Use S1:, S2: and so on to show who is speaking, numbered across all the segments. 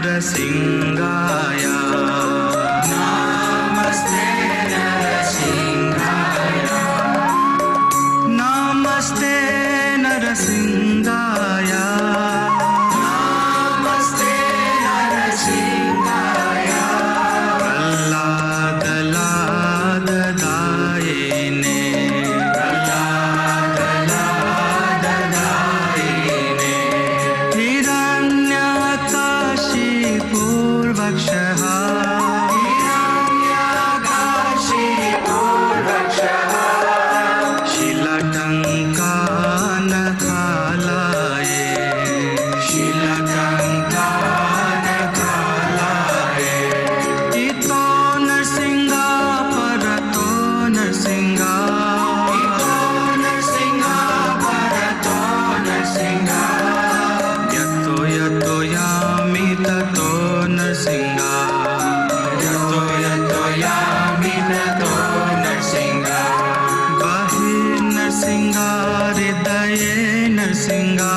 S1: नरसिंहाय नमस्ते नरसिंहाय नमस्ते नरसिंहाय नमस्ते नरसिंहाय प्रह्लादलाददायिने प्रह्लादलाददायिने हिरण्यकाशिपूर्वक्षः हिरण्यकाशिपूर्वक्षः शीलटङ्कानखालये शीलटङ्कानखालये इतो नरसिंहा परतो नरसिंहा इतो नरसिंहा परतो नरसिंहा यतो यतो यामि ततो नरसिंहा यतो यतो यामि ततो नरसिंहा बहिर्नरसिंहा हृदये नरसिंहा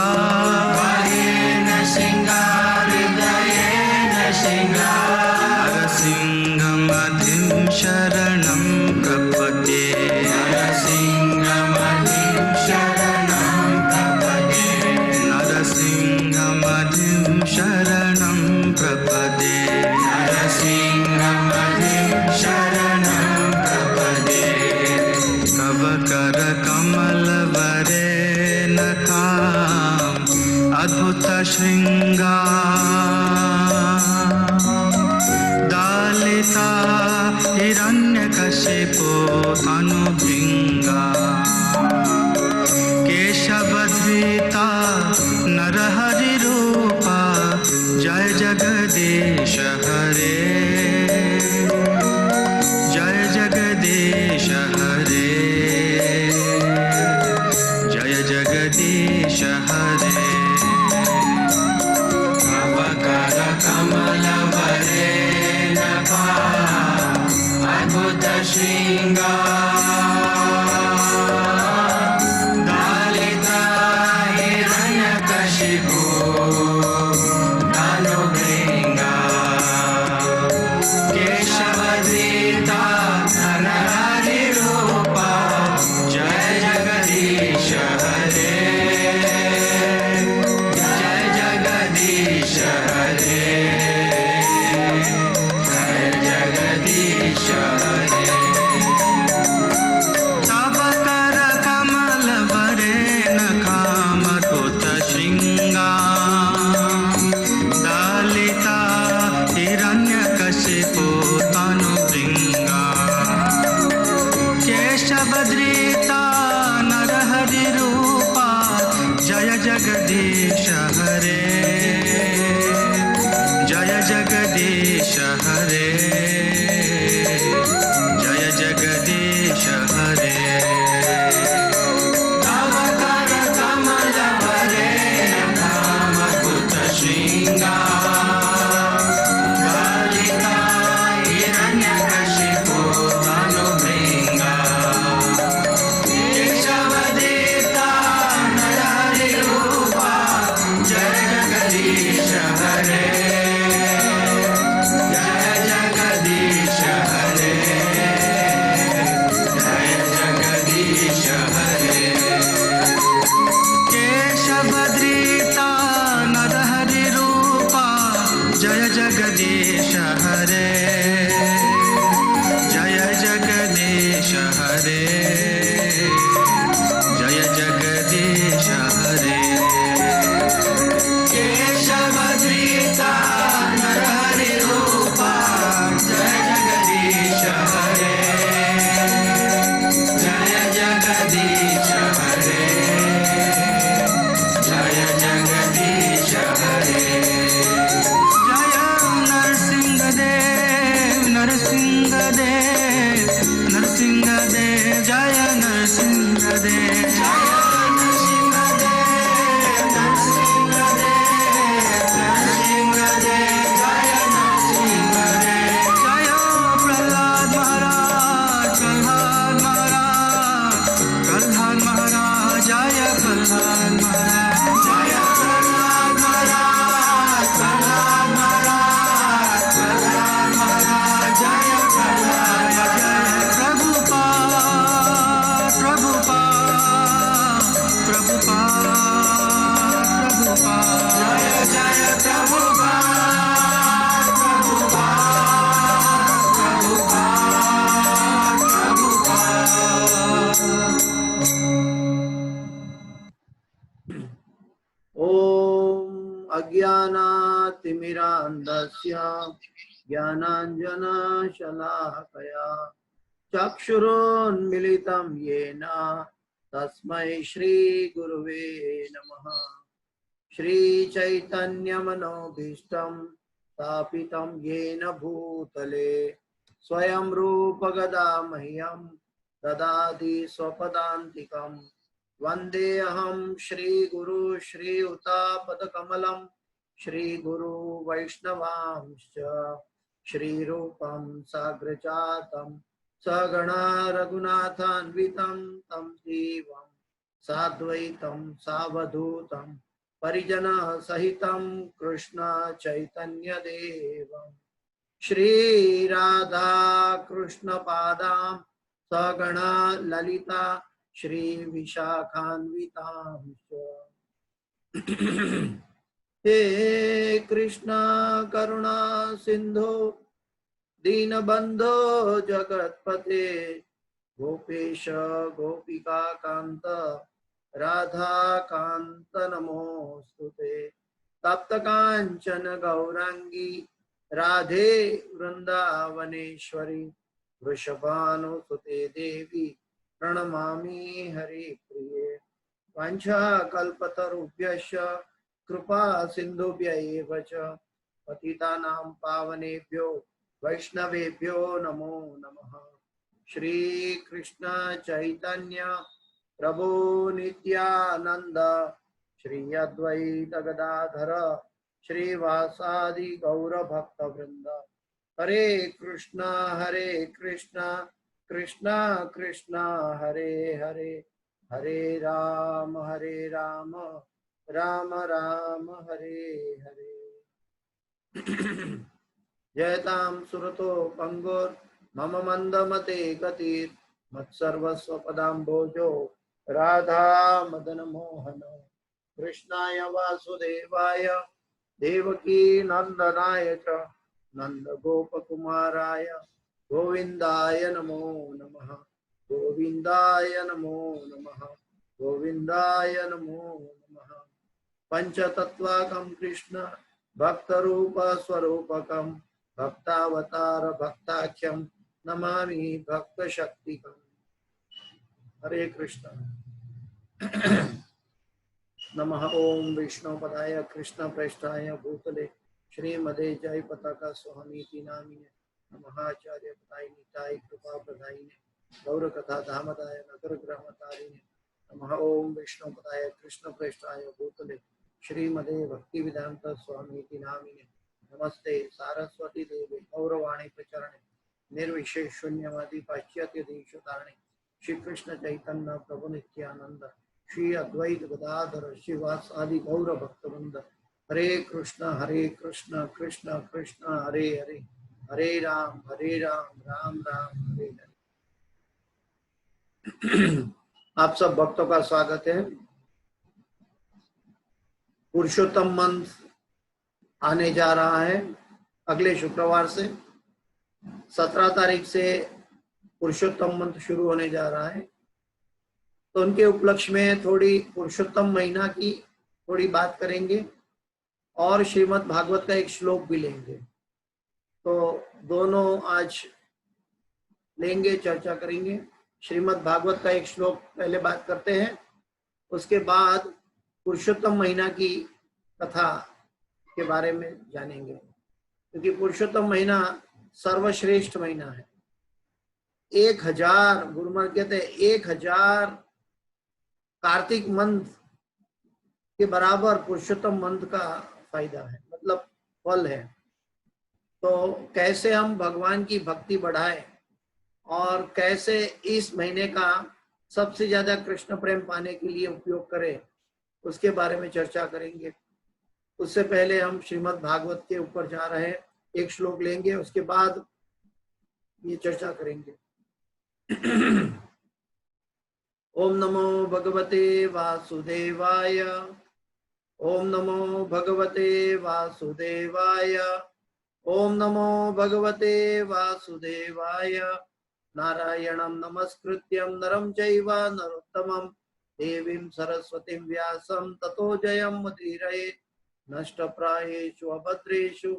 S1: बहिर्नरसिंहा हृदये नरसिंहा नरसिंहमधिं शरणं प्रपद्ये नरसिंहमधिं शरणं प्रपद्ये नरसिंहमधिं शरणं प्रपद्ये नरसिंहमधिं शरणं प्रपद्ये तव करकमलवरे नखाम् अद्भुत दालिता हिरण्यकशिपो तनुभृङ्गा केशवधृता नरहरिरूपा जय जगदीश हरे जय जगदीश हरे जय जगदीश हरे तव करकमलवरे नखाम् अद्भुत दालिता हिरण्यकशिपो तनुभृङ्गा केशवधृता नरहरिरूपा जय जगदीश हरे जय जगदीश हरे जय जगदीश हरे तव करकमलवरे नखामद्भुत शृङ्गा दालिता हिरण्यकशिपो तनुभृङ्गा केशवधृता नरहरिरूपा जय जगदीश हरे जय जगदीश हरे जय जगदीश हरे तव करकमलवरे नखामद्भुत शृङ्गा दालिता हिरण्यकशिपो तनुभृङ्गा केशवधृता नरहरिरूपा
S2: अज्ञानातिमिरान्धस्य ज्ञानाञ्जनशलाकया चक्षुरुन्मिलितं येन तस्मै श्रीगुरुवे नमः। श्रीचैतन्यमनोभीष्टं स्थापितं येन भूतले स्वयं रूप गदा मह्यं ददाति स्वपदान्तिकं। वन्देऽहं श्रीगुरु श्रीयुतापदकमलं श्रीगुरु वैष्णवांश्च श्रीरूपं साग्रजातं सगणा रघुनाथान्वितं तं देवं साद्वैतं सावधूतं परिजना सहितं कृष्ण चैतन्य देवं श्री राधा कृष्ण पादां सगणा ललिता श्री विशाखान्वितांश्च। हे कृष्ण करुणा सिंधु दीनबंधो जगत्पते गोपेश गोपिका कांत राधा कांत नमोस्तुते। तप्त कांचन गौरांगी राधे वृंदावनेश्वरी वृषभानुसुते देवी प्रणमामि हरिप्रिये। वाञ्छाकल्पतरुभ्यश्च कृपा सिन्धुभ्य एव च पतितानां पावनेभ्यो वैष्णवेभ्यो नमो नमः। श्री कृष्ण चैतन्य प्रभु नित्यानंद श्री अद्वैत गदाधर श्रीवासादि गौर भक्त वृंद। हरे कृष्णा कृष्णा कृष्णा हरे हरे, हरे राम राम राम हरे हरे। जयतां सुरतो पंगुर मम मंदमते गतिर् मत्सर्वस्व पदाम्भोजो राधा मदन मोहन। कृष्णाय वासुदेवाय देवकी नंदनाय च नंद गोपकुमाराय गोविंदाय नमो नमः, गोविंदाय नमो नमः, गोविंदाय नमो नमः। पंचतत्वाकं कृष्ण भक्तरूप स्वरूपकं भक्तावतार भक्ताख्यं नमामि भक्तशक्तिकम्। हरे कृष्ण। नमः ओम विष्णुपदाय कृष्ण प्रेष्ठाय भूतले श्रीमदे जय पताका स्वामी नामिने नमः। आचार्य पदाय निताय कृपा प्रदायिने गौर कथा धामदाय नगर ग्रहमतारिणे नमः। ओम विष्णुपदाय कृष्ण प्रेष्ठाय भूतले श्रीमदे भक्ति वेदांत स्वामी नामिने नमस्ते सारस्वती देवी गौरवाणी प्रचरणे निर्विशेष शून्यवादी पाश्चात्य देशतारणे श्री कृष्ण चैतन्य प्रभु नित्यानंद श्री अद्वैत गदाधर श्रीवास आदि गौर भक्तवृंद। हरे कृष्ण कृष्ण कृष्ण हरे हरे, हरे राम राम राम हरे हरे। आप सब भक्तों का स्वागत है। पुरुषोत्तम मंथ आने जा रहा है अगले शुक्रवार से। 17 तारीख से पुरुषोत्तम मंथ शुरू होने जा रहा है, तो उनके उपलक्ष्य में थोड़ी पुरुषोत्तम महीना की थोड़ी बात करेंगे और श्रीमद् भागवत का एक श्लोक भी लेंगे। तो दोनों आज लेंगे, चर्चा करेंगे। श्रीमद् भागवत का एक श्लोक पहले बात करते हैं, उसके बाद पुरुषोत्तम महीना की कथा के बारे में जानेंगे, क्योंकि पुरुषोत्तम महीना सर्वश्रेष्ठ महीना है। 1000 गुरुमर कहते हैं 1000 कार्तिक मंथ के बराबर पुरुषोत्तम मंथ का फायदा है, मतलब फल है। तो कैसे हम भगवान की भक्ति बढ़ाएं और कैसे इस महीने का सबसे ज्यादा कृष्ण प्रेम पाने के लिए उपयोग करें, उसके बारे में चर्चा करेंगे। उससे पहले हम श्रीमद् भागवत के ऊपर जा रहे हैं, एक श्लोक लेंगे, उसके बाद ये चर्चा करेंगे। ओम नमो भगवते वासुदेवाय, ओम नमो भगवते वासुदेवाय, ओम नमो भगवते वासुदेवाय। नारायणं नमस्कृत्यं नरं चैव नरोत्तमं देवीं सरस्वतीं व्यासं ततो जयं मुदीरये। नष्टप्रायेषु अभद्रेषु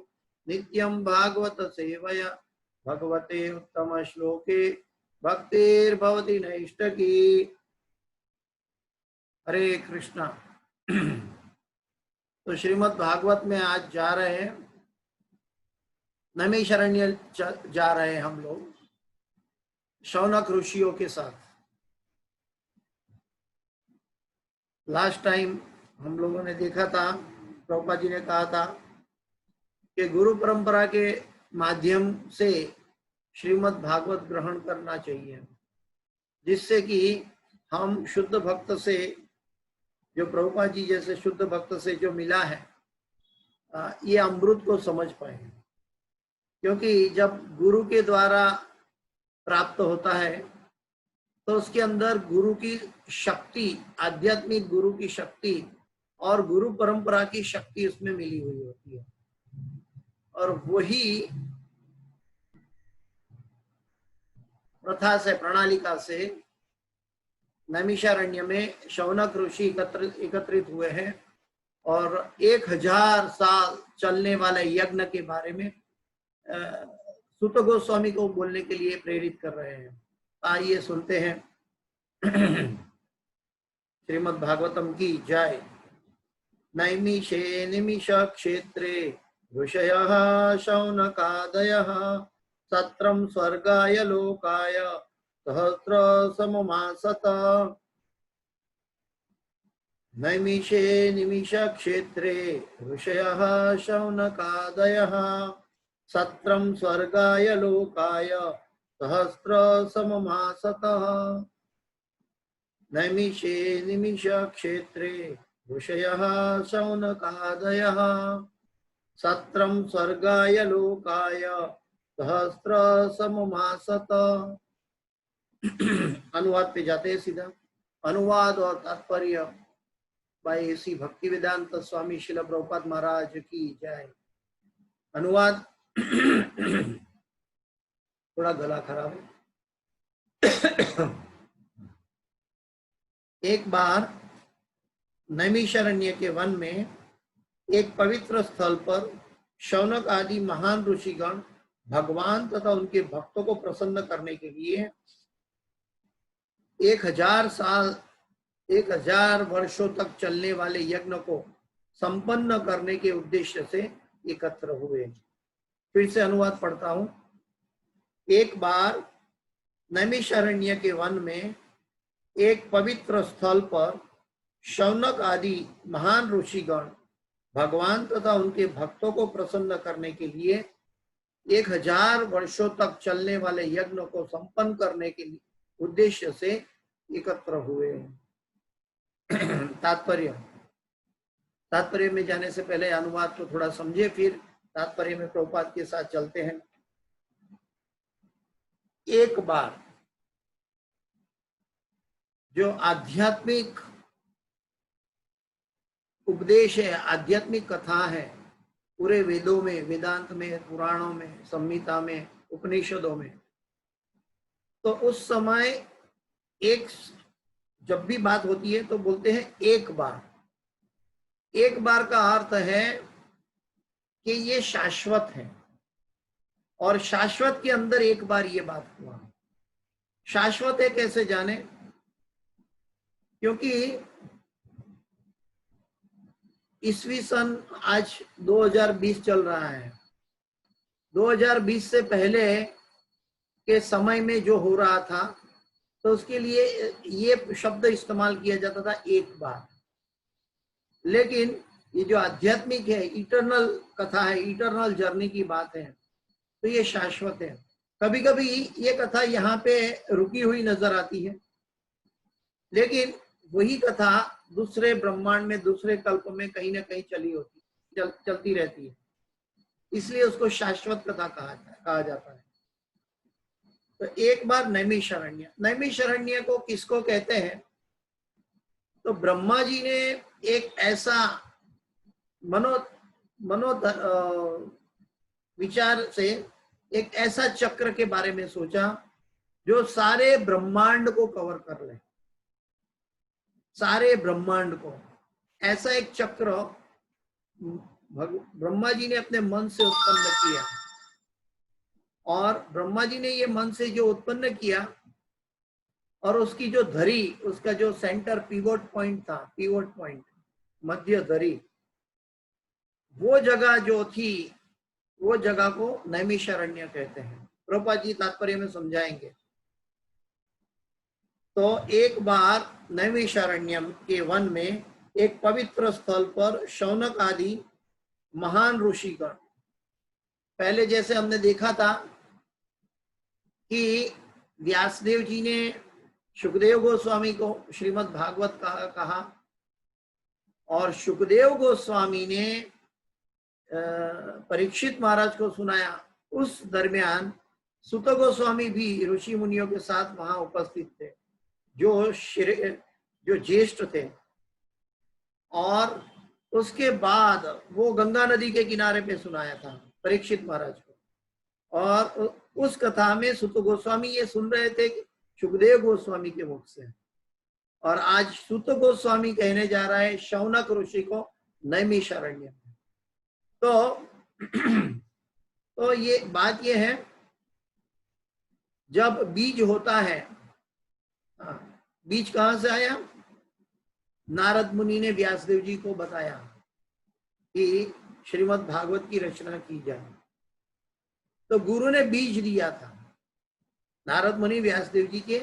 S2: नित्यं भागवत सेवया भगवते उत्तम श्लोके भक्तिर्भवति नैष्ठकी। हरे कृष्णा। तो श्रीमद् भागवत में आज जा रहे हैं, नैमिषारण्य जा रहे हैं हम लोग शौनक ऋषियों के साथ। लास्ट टाइम हम लोगों ने देखा था, प्रभुपाद जी ने कहा था कि गुरु परंपरा के माध्यम से श्रीमद् भागवत ग्रहण करना चाहिए, जिससे कि हम शुद्ध भक्त से, जो प्रभुपाद जी जैसे शुद्ध भक्त से जो मिला है, ये अमृत को समझ पाए। क्योंकि जब गुरु के द्वारा प्राप्त होता है तो उसके अंदर गुरु की शक्ति, आध्यात्मिक गुरु की शक्ति और गुरु परंपरा की शक्ति उसमें मिली हुई होती है। और वही प्रथा से, प्रणालिका से नैमिषारण्य में शौनक ऋषि एकत्रित हुए हैं और 1000 साल चलने वाले यज्ञ के बारे में सुत गोस्वामी को बोलने के लिए प्रेरित कर रहे हैं। आइए सुनते हैं। श्रीमद् भागवतम की जय। नैमिषे निमिष क्षेत्रे ऋषयः शौनकादयः सत्रं स्वर्गाय लोकाय सहस्र सममासत। नैमिषे निमिष क्षेत्रे ऋषयः शौनकादयः सत्रं स्वर्गाय लोकाय सहस्र सममासतः। नैमिषे निमिष क्षेत्रे ऋषयः शौनकादयः सत्रं स्वर्गाय लोकाय सहस्र सममासतः। अनुवाद पे जाते हैं सीधा। अनुवाद और तात्पर्य भाई श्री भक्तिवेदांत स्वामी श्रील प्रभुपाद महाराज की जय। अनुवाद। थोड़ा गला खराब है। एक बार नैमिषारण्य के वन में एक पवित्र स्थल पर शौनक आदि महान ऋषिगण भगवान तथा उनके भक्तों को प्रसन्न करने के लिए 1000 वर्षों तक चलने वाले यज्ञ को संपन्न करने के उद्देश्य से एकत्र हुए। फिर से अनुवाद पढ़ता हूं। एक बार नैमिषारण्य के वन में एक पवित्र स्थल पर शौनक आदि महान ऋषिगण भगवान तथा उनके भक्तों को प्रसन्न करने के लिए 1000 वर्षों तक चलने वाले यज्ञ को संपन्न करने के उद्देश्य से एकत्र हुए। तात्पर्य में जाने से पहले अनुवाद को थोड़ा समझे, फिर तात्पर्य में प्रभुपाद के साथ चलते हैं। एक बार जो आध्यात्मिक उपदेश है, आध्यात्मिक कथा है, पूरे वेदों में, वेदांत में, पुराणों में, संहिता में, उपनिषदों में, तो उस समय एक जब भी बात होती है तो बोलते हैं एक बार। एक बार का अर्थ है कि ये शाश्वत है, और शाश्वत के अंदर एक बार ये बात हुआ। शाश्वत है कैसे जाने? क्योंकि ईस्वी सन आज 2020 चल रहा है। 2020 से पहले के समय में जो हो रहा था तो उसके लिए ये शब्द इस्तेमाल किया जाता था एक बार। लेकिन ये जो आध्यात्मिक है, इटर्नल कथा है, इटर्नल जर्नी की बात है, तो ये शाश्वत है। कभी कभी ये कथा यहाँ पे रुकी हुई नजर आती है, लेकिन वही कथा दूसरे ब्रह्मांड में, दूसरे कल्प में कहीं ना कहीं चलती रहती है, इसलिए उसको शाश्वत कथा कहा जाता है। तो एक बार नैमिषारण्य को किसको कहते हैं? तो ब्रह्मा जी ने एक ऐसा विचार से एक ऐसा चक्र के बारे में सोचा जो सारे ब्रह्मांड को कवर कर ले, सारे ब्रह्मांड को। ऐसा एक चक्र ब्रह्मा जी ने अपने मन से उत्पन्न किया, और ब्रह्मा जी ने ये मन से जो उत्पन्न किया, और उसकी जो धरी, उसका जो सेंटर पिवोट पॉइंट था, पिवोट पॉइंट, मध्य धरी, वो जगह जो थी, वो जगह को नैमिषारण्य कहते हैं। प्रभुपाद जी तात्पर्य में समझाएंगे। तो एक बार नैमिषारण्य के वन में एक पवित्र स्थल पर शौनक आदि महान ऋषिगण, पहले जैसे हमने देखा था कि व्यासदेव जी ने सुखदेव गोस्वामी को श्रीमद् भागवत कहा, और सुखदेव गोस्वामी ने परीक्षित महाराज को सुनाया। उस दरमियान सुत गोस्वामी भी ऋषि मुनियों के साथ वहां उपस्थित थे, जो ज्येष्ठ थे। और उसके बाद वो गंगा नदी के किनारे पे सुनाया था परीक्षित महाराज को, और उस कथा में सुत गोस्वामी ये सुन रहे थे कि सुखदेव गोस्वामी के मुख से। और आज सुत गोस्वामी कहने जा रहा है शौनक ऋषि को नैमिषारण्य। तो ये बात ये है, जब बीज होता है, बीज कहां से आया? नारद मुनि ने व्यासदेव जी को बताया कि श्रीमद् भागवत की रचना की जाए, तो गुरु ने बीज दिया था। नारद मुनि व्यासदेव जी के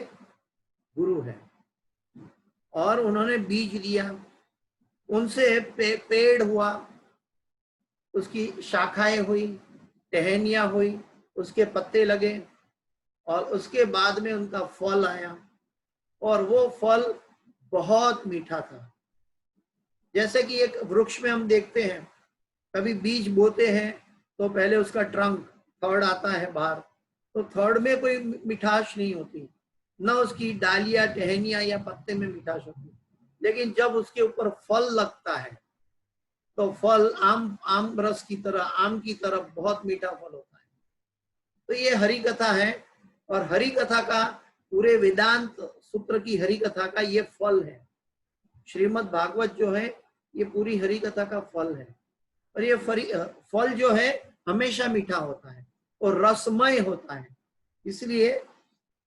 S2: गुरु हैं, और उन्होंने बीज दिया, उनसे पेड़ हुआ, उसकी शाखाएं हुई, टहनियां हुई, उसके पत्ते लगे, और उसके बाद में उनका फल आया, और वो फल बहुत मीठा था। जैसे कि एक वृक्ष में हम देखते हैं, कभी बीज बोते हैं तो पहले उसका ट्रंक थर्ड आता है बाहर, तो थर्ड में कोई मिठास नहीं होती, न उसकी डालियां, टहनियां या पत्ते में मिठास होती, लेकिन जब उसके ऊपर फल लगता है तो फल आम रस की तरह, आम की तरह बहुत मीठा फल होता है। तो ये हरि कथा है, और हरि कथा का, पूरे वेदांत सूत्र की हरि कथा का ये फल है। श्रीमद् भागवत जो है ये पूरी हरि कथा का फल है, और ये फल जो है हमेशा मीठा होता है और रसमय होता है। इसलिए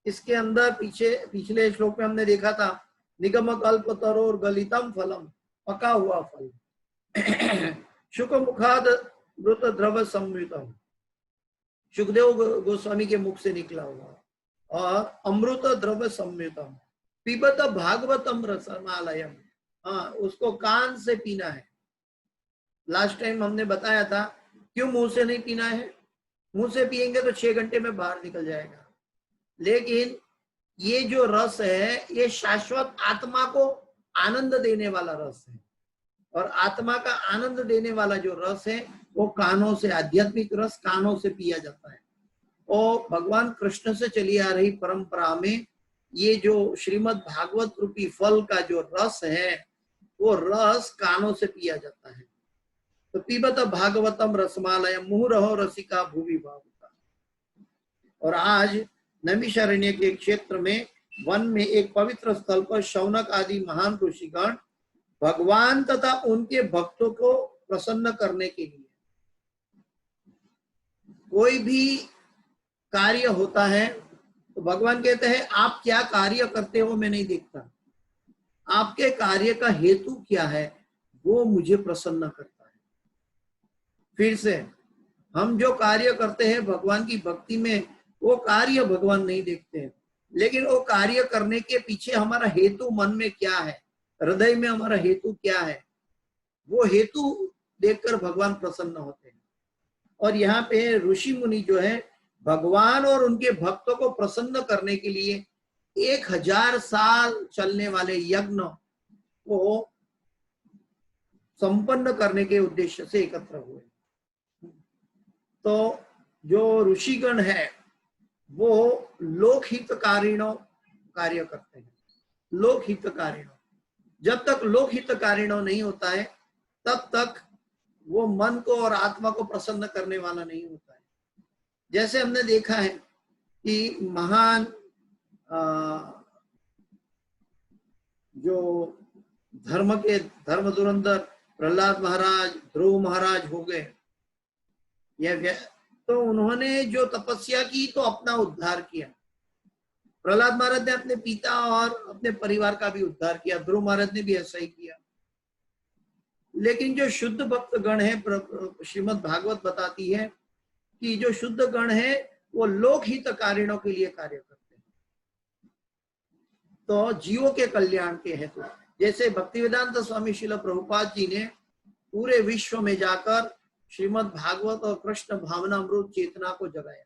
S2: इसके अंदर पिछले श्लोक में हमने देखा था, निगम कल्प तरोर गलितम फलम, पका हुआ फल, शुक मुखाद मृत द्रव संयुतम, सुखदेव गोस्वामी के मुख से निकला हुआ, और अमृत द्रव्य संयुतम, पिबत भागवतम रसमालयम, हाँ उसको कान से पीना है। लास्ट टाइम हमने बताया था क्यों मुंह से नहीं पीना है। मुंह से पिएंगे तो 6 घंटे में बाहर निकल जाएगा, लेकिन ये जो रस है ये शाश्वत आत्मा को आनंद देने वाला रस है, और आत्मा का आनंद देने वाला जो रस है वो कानों से, आध्यात्मिक रस कानों से पिया जाता है। और भगवान कृष्ण से चली आ रही परंपरा में ये जो श्रीमद् भागवत रूपी फल का जो रस है वो रस कानों से पिया जाता है। तो पीबत भागवतम रसमालय मुहुरहो रसिका भूवि भावुका। और आज नैमिषारण्य के क्षेत्र में, वन में, एक पवित्र स्थल पर शौनक आदि महान ऋषिगण भगवान तथा उनके भक्तों को प्रसन्न करने के लिए, कोई भी कार्य होता है तो भगवान कहते हैं आप क्या कार्य करते हो मैं नहीं देखता, आपके कार्य का हेतु क्या है वो मुझे प्रसन्न करता है। फिर से, हम जो कार्य करते हैं भगवान की भक्ति में, वो कार्य भगवान नहीं देखते हैं, लेकिन वो कार्य करने के पीछे हमारा हेतु मन में क्या है, हृदय में हमारा हेतु क्या है, वो हेतु देखकर भगवान प्रसन्न होते हैं। और यहाँ पे ऋषि मुनि जो है भगवान और उनके भक्तों को प्रसन्न करने के लिए 1000 साल चलने वाले यज्ञ को संपन्न करने के उद्देश्य से एकत्र हुए। तो जो ऋषिगण है वो लोकहितकारिणों कार्य करते हैं। लोकहितकारिणों, जब तक लोकहितकारिणों नहीं होता है तब तक वो मन को और आत्मा को प्रसन्न करने वाला नहीं होता है। जैसे हमने देखा है कि महान जो धर्म धुरंधर प्रहलाद महाराज, ध्रुव महाराज हो गए, तो उन्होंने जो तपस्या की तो अपना उद्धार किया। प्रहलाद महाराज ने अपने पिता और अपने परिवार का भी उद्धार किया, ध्रुव महाराज ने भी ऐसा ही किया। लेकिन जो शुद्ध भक्त गण है, श्रीमद् भागवत बताती है कि जो शुद्ध गण है वो लोकहितकारिणों के लिए कार्य करते हैं, तो जीवों के कल्याण के हेतु। जैसे भक्तिवेदांत स्वामी श्रील प्रभुपाद जी ने पूरे विश्व में जाकर श्रीमद् भागवत और कृष्ण भावनामृत चेतना को जगाया,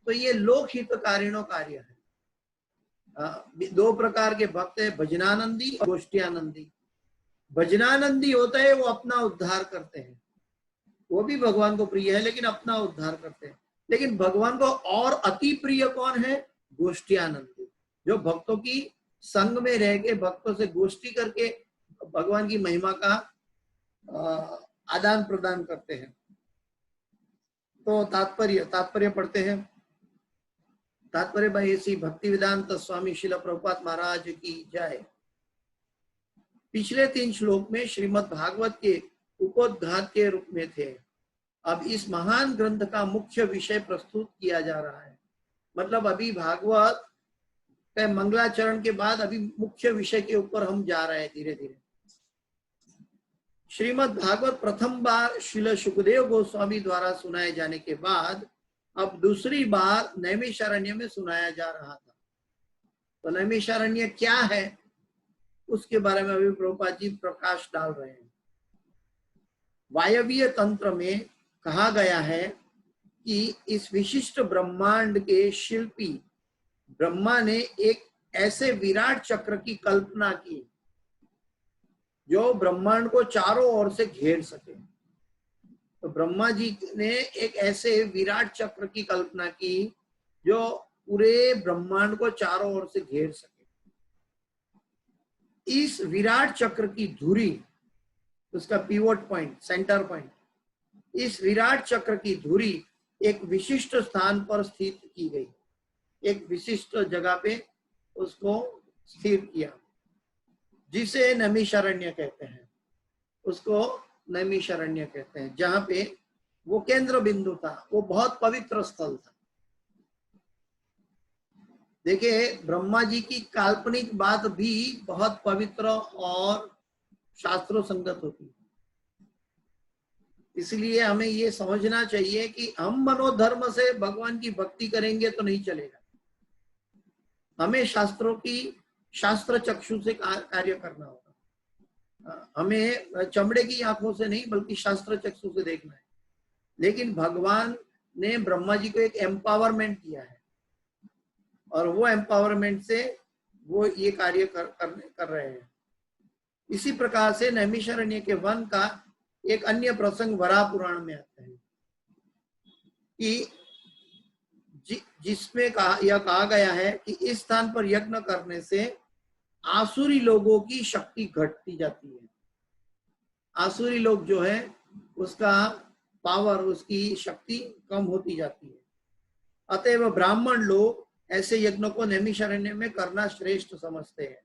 S2: तो ये लोकहितकारिणों कार्य है। दो प्रकार के भक्त है, भजनानंदी और गोष्ठियानंदी। भजनानंदी होता है वो अपना उद्धार करते हैं, वो भी भगवान को प्रिय है लेकिन अपना उद्धार करते हैं। लेकिन भगवान को और अति प्रिय कौन है? गोष्ठियानंदी, जो भक्तों की संग में रह के भक्तों से गोष्ठी करके भगवान की महिमा का आदान प्रदान करते हैं। तो तात्पर्य पढ़ते हैं। तात्पर्य भाई श्री भक्तिवेदांत स्वामी श्रील प्रभुपाद महाराज की जय। पिछले 3 श्लोक में श्रीमद् भागवत के उपोद्घात के रूप में थे। अब इस महान ग्रंथ का मुख्य विषय प्रस्तुत किया जा रहा है। मतलब अभी भागवत के मंगलाचरण के बाद अभी मुख्य विषय के ऊपर हम जा रहे हैं धीरे धीरे। श्रीमद् भागवत प्रथम बार श्रील सुखदेव गोस्वामी द्वारा सुनाए जाने के बाद अब दूसरी बार नैमिषारण्य में सुनाया जा रहा था। तो नैमिषारण्य क्या है उसके बारे में अभी प्रभुपाद जी प्रकाश डाल रहे हैं। वायवीय तंत्र में कहा गया है कि इस विशिष्ट ब्रह्मांड के शिल्पी ब्रह्मा ने एक ऐसे विराट चक्र की कल्पना की जो ब्रह्मांड को चारों ओर से घेर सके। तो ब्रह्मा जी ने एक ऐसे विराट चक्र की कल्पना की जो पूरे ब्रह्मांड को चारों ओर से घेर सके। इस विराट चक्र की धुरी, उसका पिवोट पॉइंट, सेंटर पॉइंट, इस विराट चक्र की धुरी एक विशिष्ट स्थान पर स्थित की गई, एक विशिष्ट जगह पे उसको स्थिर किया, जिसे नैमिषारण्य कहते हैं। उसको नैमिषारण्य कहते हैं, जहां पे वो केंद्र बिंदु था, वो बहुत पवित्र स्थल था। देखिए, ब्रह्मा जी की काल्पनिक बात भी बहुत पवित्र और शास्त्रों संगत होती है। इसलिए हमें ये समझना चाहिए कि हम मनोधर्म से भगवान की भक्ति करेंगे तो नहीं चलेगा। हमें शास्त्र चक्षु से कार्य करना होगा। हमें चमड़े की आंखों से नहीं बल्कि शास्त्र चक्षु से देखना है। लेकिन भगवान ने ब्रह्मा जी को एक एम्पावरमेंट दिया है और वो एम्पावरमेंट से वो ये कार्य कर रहे हैं। इसी प्रकार से नैमिषारण्य के वन का एक अन्य प्रसंग वराह पुराण में आता है कि जिसमें यह कहा गया है कि इस स्थान पर यज्ञ करने से आसुरी लोगों की शक्ति घटती जाती है। आसुरी लोग जो है उसका पावर, उसकी शक्ति कम होती जाती है। अतएव ब्राह्मण लोग ऐसे यज्ञों को नैमिषारण्य में करना श्रेष्ठ समझते हैं।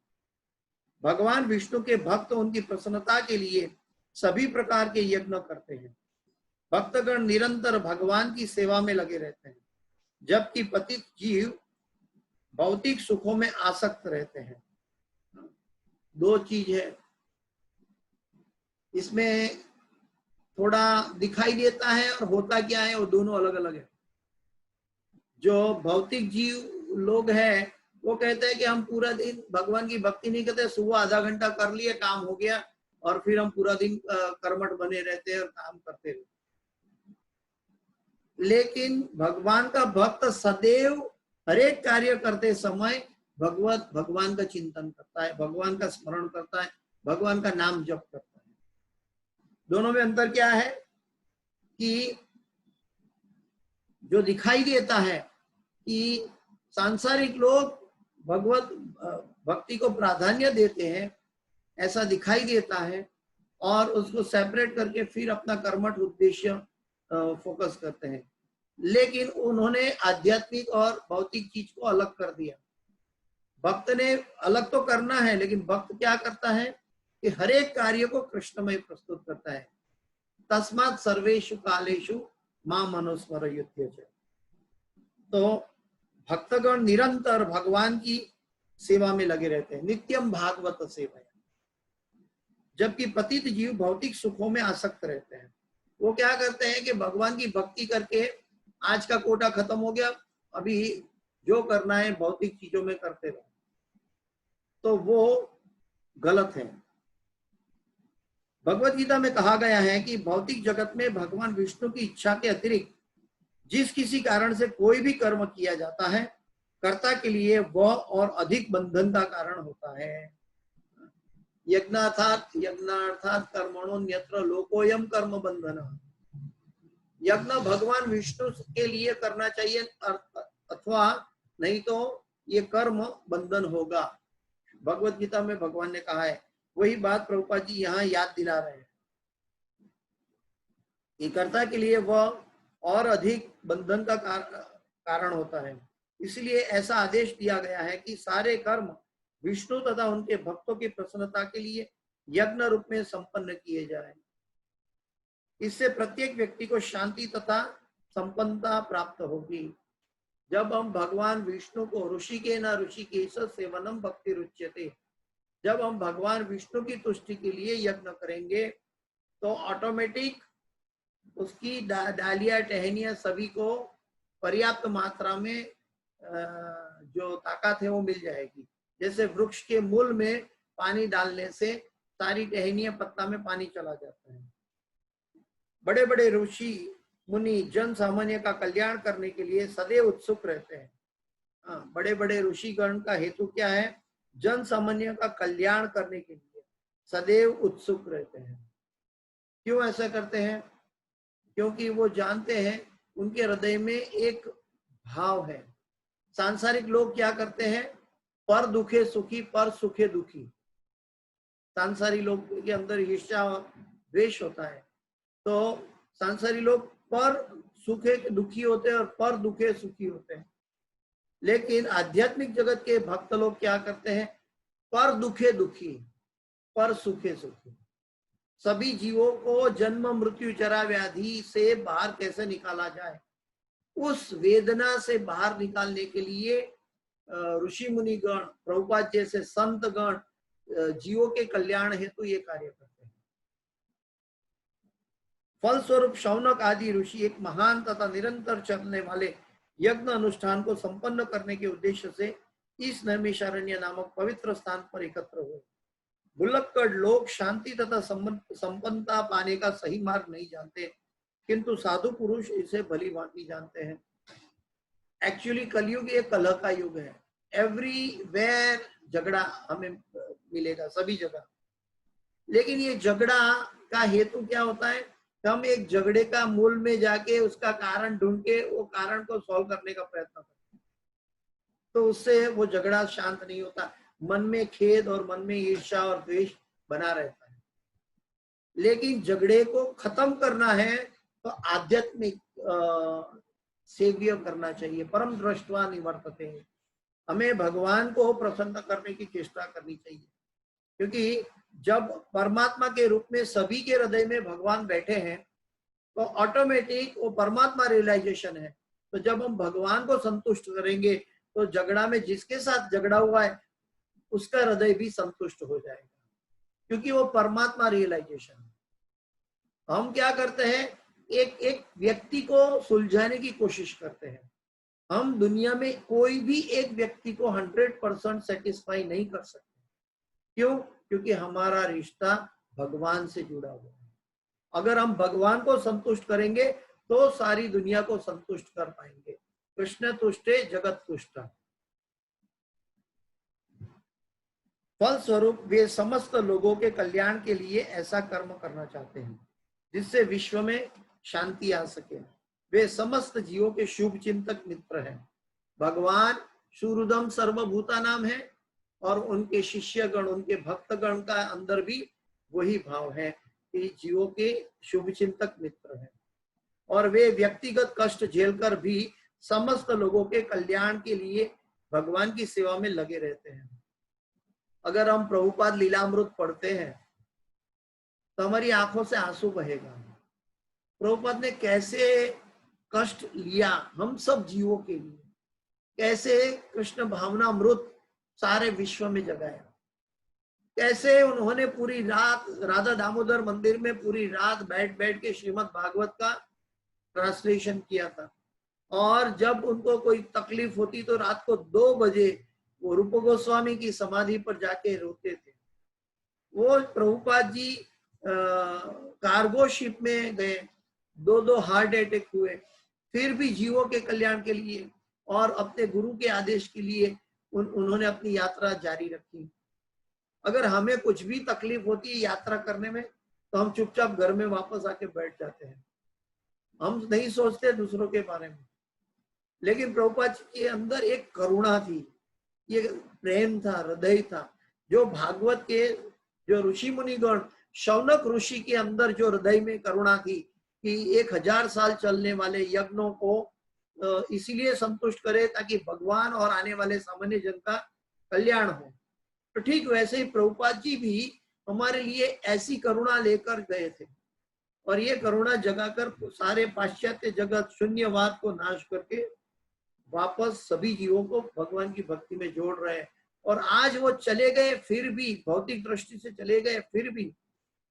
S2: भगवान विष्णु के भक्त उनकी प्रसन्नता के लिए सभी प्रकार के यज्ञ करते हैं। भक्तगण निरंतर भगवान की सेवा में लगे रहते हैं, जबकि पतित जीव भौतिक सुखों में आसक्त रहते हैं। 2 चीज है इसमें, थोड़ा दिखाई देता है और होता क्या है वो दोनों अलग अलग है। जो भौतिक जीव लोग हैं वो कहते हैं कि हम पूरा दिन भगवान की भक्ति नहीं करते, सुबह आधा घंटा कर लिए, काम हो गया, और फिर हम पूरा दिन कर्मठ बने रहते हैं और काम करते रहते। लेकिन भगवान का भक्त सदैव हरेक कार्य करते समय भगवान का चिंतन करता है, भगवान का स्मरण करता है, भगवान का नाम जप करता है। दोनों में अंतर क्या है कि जो दिखाई देता है कि सांसारिक लोग भगवत भक्ति को प्राधान्य देते हैं, ऐसा दिखाई देता है, और उसको सेपरेट करके फिर अपना कर्मठ उद्देश्य फोकस करते हैं। लेकिन उन्होंने आध्यात्मिक और भौतिक चीज को अलग कर दिया। भक्त ने अलग तो करना है, लेकिन भक्त क्या करता है कि हर एक कार्य को कृष्णमय प्रस्तुत करता है। तस्मात् सर्वेषु कालेषु माम अनुस्मरयुत्य च। तो भक्तगण निरंतर भगवान की सेवा में लगे रहते हैं, नित्यम भागवत सेवा। जबकि पतित जीव भौतिक सुखों में आसक्त रहते हैं। वो क्या करते हैं कि भगवान की भक्ति करके आज का कोटा खत्म हो गया, अभी जो करना है भौतिक चीजों में करते रहो, तो वो गलत है। भगवत गीता में कहा गया है कि भौतिक जगत में भगवान विष्णु की इच्छा के अतिरिक्त जिस किसी कारण से कोई भी कर्म किया जाता है, कर्ता के लिए वह और अधिक बंधन का कारण होता है। यज्ञार्थात कर्मणोन्यत्र लोकोयम कर्म बंधन। यज्ञ भगवान विष्णु के लिए करना चाहिए, अथवा नहीं तो ये कर्म बंधन होगा। भगवत गीता में भगवान ने कहा है, वही बात प्रभुपाद जी यहाँ याद दिला रहे हैं। ये कर्ता के लिए वह और अधिक बंधन का कारण होता है। इसलिए ऐसा आदेश दिया गया है कि सारे कर्म विष्णु तथा उनके भक्तों की प्रसन्नता के लिए यज्ञ रूप में संपन्न किए जाएं। इससे प्रत्येक व्यक्ति को शांति तथा संपन्नता प्राप्त होगी। जब हम भगवान विष्णु को ऋषिके न ऋषिकेश सेवनम भक्ति रुच्यते, जब हम भगवान विष्णु की तुष्टि के लिए यज्ञ करेंगे तो ऑटोमेटिक उसकी डालियां टहनियां सभी को पर्याप्त मात्रा में जो ताकत है वो मिल जाएगी। जैसे वृक्ष के मूल में पानी डालने से सारी टहनियां पत्ता में पानी चला जाता है। बड़े बड़े ऋषि मुनि जन सामान्य का कल्याण करने के लिए सदैव उत्सुक रहते हैं। बड़े बड़े ऋषिगण का हेतु क्या है? जन सामान्य का कल्याण करने के लिए सदैव उत्सुक रहते हैं। क्यों ऐसा करते हैं? क्योंकि वो जानते हैं उनके हृदय में एक भाव है। सांसारिक लोग क्या करते हैं? पर दुखे सुखी, पर सुखे दुखी। सांसारिक लोग के अंदर ईर्ष्या और द्वेष होता है। तो सांसारिक लोग पर सुखे दुखी होते हैं और पर दुखे सुखी होते हैं। लेकिन आध्यात्मिक जगत के भक्त लोग क्या करते हैं? पर दुखे दुखी, पर सुखे सुखी। सभी जीवों को जन्म मृत्यु जरा व्याधि से बाहर कैसे निकाला जाए, उस वेदना से बाहर निकालने के लिए ऋषि मुनि गण, प्रभुपाद जैसे संत गण जीवों के कल्याण हेतु ये कार्य करते हैं। फलस्वरूप शौनक आदि ऋषि एक महान तथा निरंतर चलने वाले यज्ञ अनुष्ठान को संपन्न करने के उद्देश्य से इस नैमिषारण्य नामक पवित्र स्थान पर एकत्र हुए। भुलक्कड़ लोग शांति तथा संपन्नता पाने का सही मार्ग नहीं जानते, किंतु साधु पुरुष इसे भली भांति जानते हैं। एक्चुअली कलयुग एक कलह का युग है। एवरीवेयर झगड़ा हमें मिलेगा, सभी जगह। लेकिन ये झगड़ा का हेतु क्या होता है? हम एक झगड़े का मूल में जाके उसका कारण ढूंढ के वो कारण को सॉल्व करने का प्रयत्न करते हैं, तो उससे वो झगड़ा शांत नहीं होता। मन में खेद और मन में ईर्ष्या और द्वेष बना रहता है। लेकिन झगड़े को खत्म करना है तो आध्यात्मिक सेव्य करना चाहिए। परम दृष्ट्वा निवर्तते। हमें भगवान को प्रसन्न करने की चेष्टा करनी चाहिए, क्योंकि जब परमात्मा के रूप में सभी के हृदय में भगवान बैठे हैं तो ऑटोमेटिक वो परमात्मा रियलाइजेशन है। तो जब हम भगवान को संतुष्ट करेंगे तो झगड़ा में जिसके साथ झगड़ा हुआ है उसका हृदय भी संतुष्ट हो जाएगा, क्योंकि वो परमात्मा रियलाइजेशन है। हम क्या करते हैं? एक व्यक्ति को सुलझाने की कोशिश करते हैं। हम दुनिया में कोई भी एक व्यक्ति को 100% सेटिस्फाई नहीं कर सकते। क्यों? क्योंकि हमारा रिश्ता भगवान से जुड़ा हुआ है। अगर हम भगवान को संतुष्ट करेंगे तो सारी दुनिया को संतुष्ट कर पाएंगे। कृष्ण तुष्टे जगत तुष्ट। फलस्वरूप वे समस्त लोगों के कल्याण के लिए ऐसा कर्म करना चाहते हैं जिससे विश्व में शांति आ सके। वे समस्त जीवों के शुभ चिंतक मित्र हैं। भगवान शुरुदम सर्वभूता नाम है और उनके शिष्यगण, उनके भक्तगण का अंदर भी वही भाव है कि जीवों के शुभ चिंतक मित्र हैं। और वे व्यक्तिगत कष्ट झेलकर भी समस्त लोगों के कल्याण के लिए भगवान की सेवा में लगे रहते हैं। अगर हम प्रभुपाद लीलामृत पढ़ते हैं तो हमारी आंखों से आंसू बहेगा। प्रभुपाद ने कैसे कष्ट लिया हम सब जीवों के लिए, कैसे कृष्ण भावना अमृत सारे विश्व में जगाया, कैसे उन्होंने पूरी रात राधा दामोदर मंदिर में पूरी रात बैठ बैठ के श्रीमद् भागवत का ट्रांसलेशन किया था। और जब उनको कोई तकलीफ होती तो रात को 2 बजे वो रूप गोस्वामी की समाधि पर जाके रोते थे। वो प्रभुपाद जी कार्गो शिप में गए, 2 हार्ट अटैक हुए, फिर भी जीवों के कल्याण के लिए और अपने गुरु के आदेश के लिए उन्होंने अपनी यात्रा जारी रखी। अगर हमें कुछ भी तकलीफ होती है यात्रा करने में तो हम चुपचाप घर में वापस आके बैठ जाते हैं, हम नहीं सोचते दूसरों के बारे में। लेकिन प्रभुपाद जी के अंदर एक करुणा थी, ये प्रेम था, हृदय था, जो भागवत के जो ऋषि मुनिगण, शौनक ऋषि के अंदर जो हृदय में करुणा थी कि 1000 साल चलने वाले यज्ञों को इसीलिए संतुष्ट करे ताकि भगवान और आने वाले सामान्य जन का कल्याण हो। तो ठीक वैसे ही प्रभुपाद जी भी हमारे लिए ऐसी करुणा लेकर गए थे और ये करुणा जगाकर सारे पाश्चात्य जगत शून्यवाद को नाश करके वापस सभी जीवों को भगवान की भक्ति में जोड़ रहे हैं। और आज वो चले गए फिर भी, भौतिक दृष्टि से चले गए फिर भी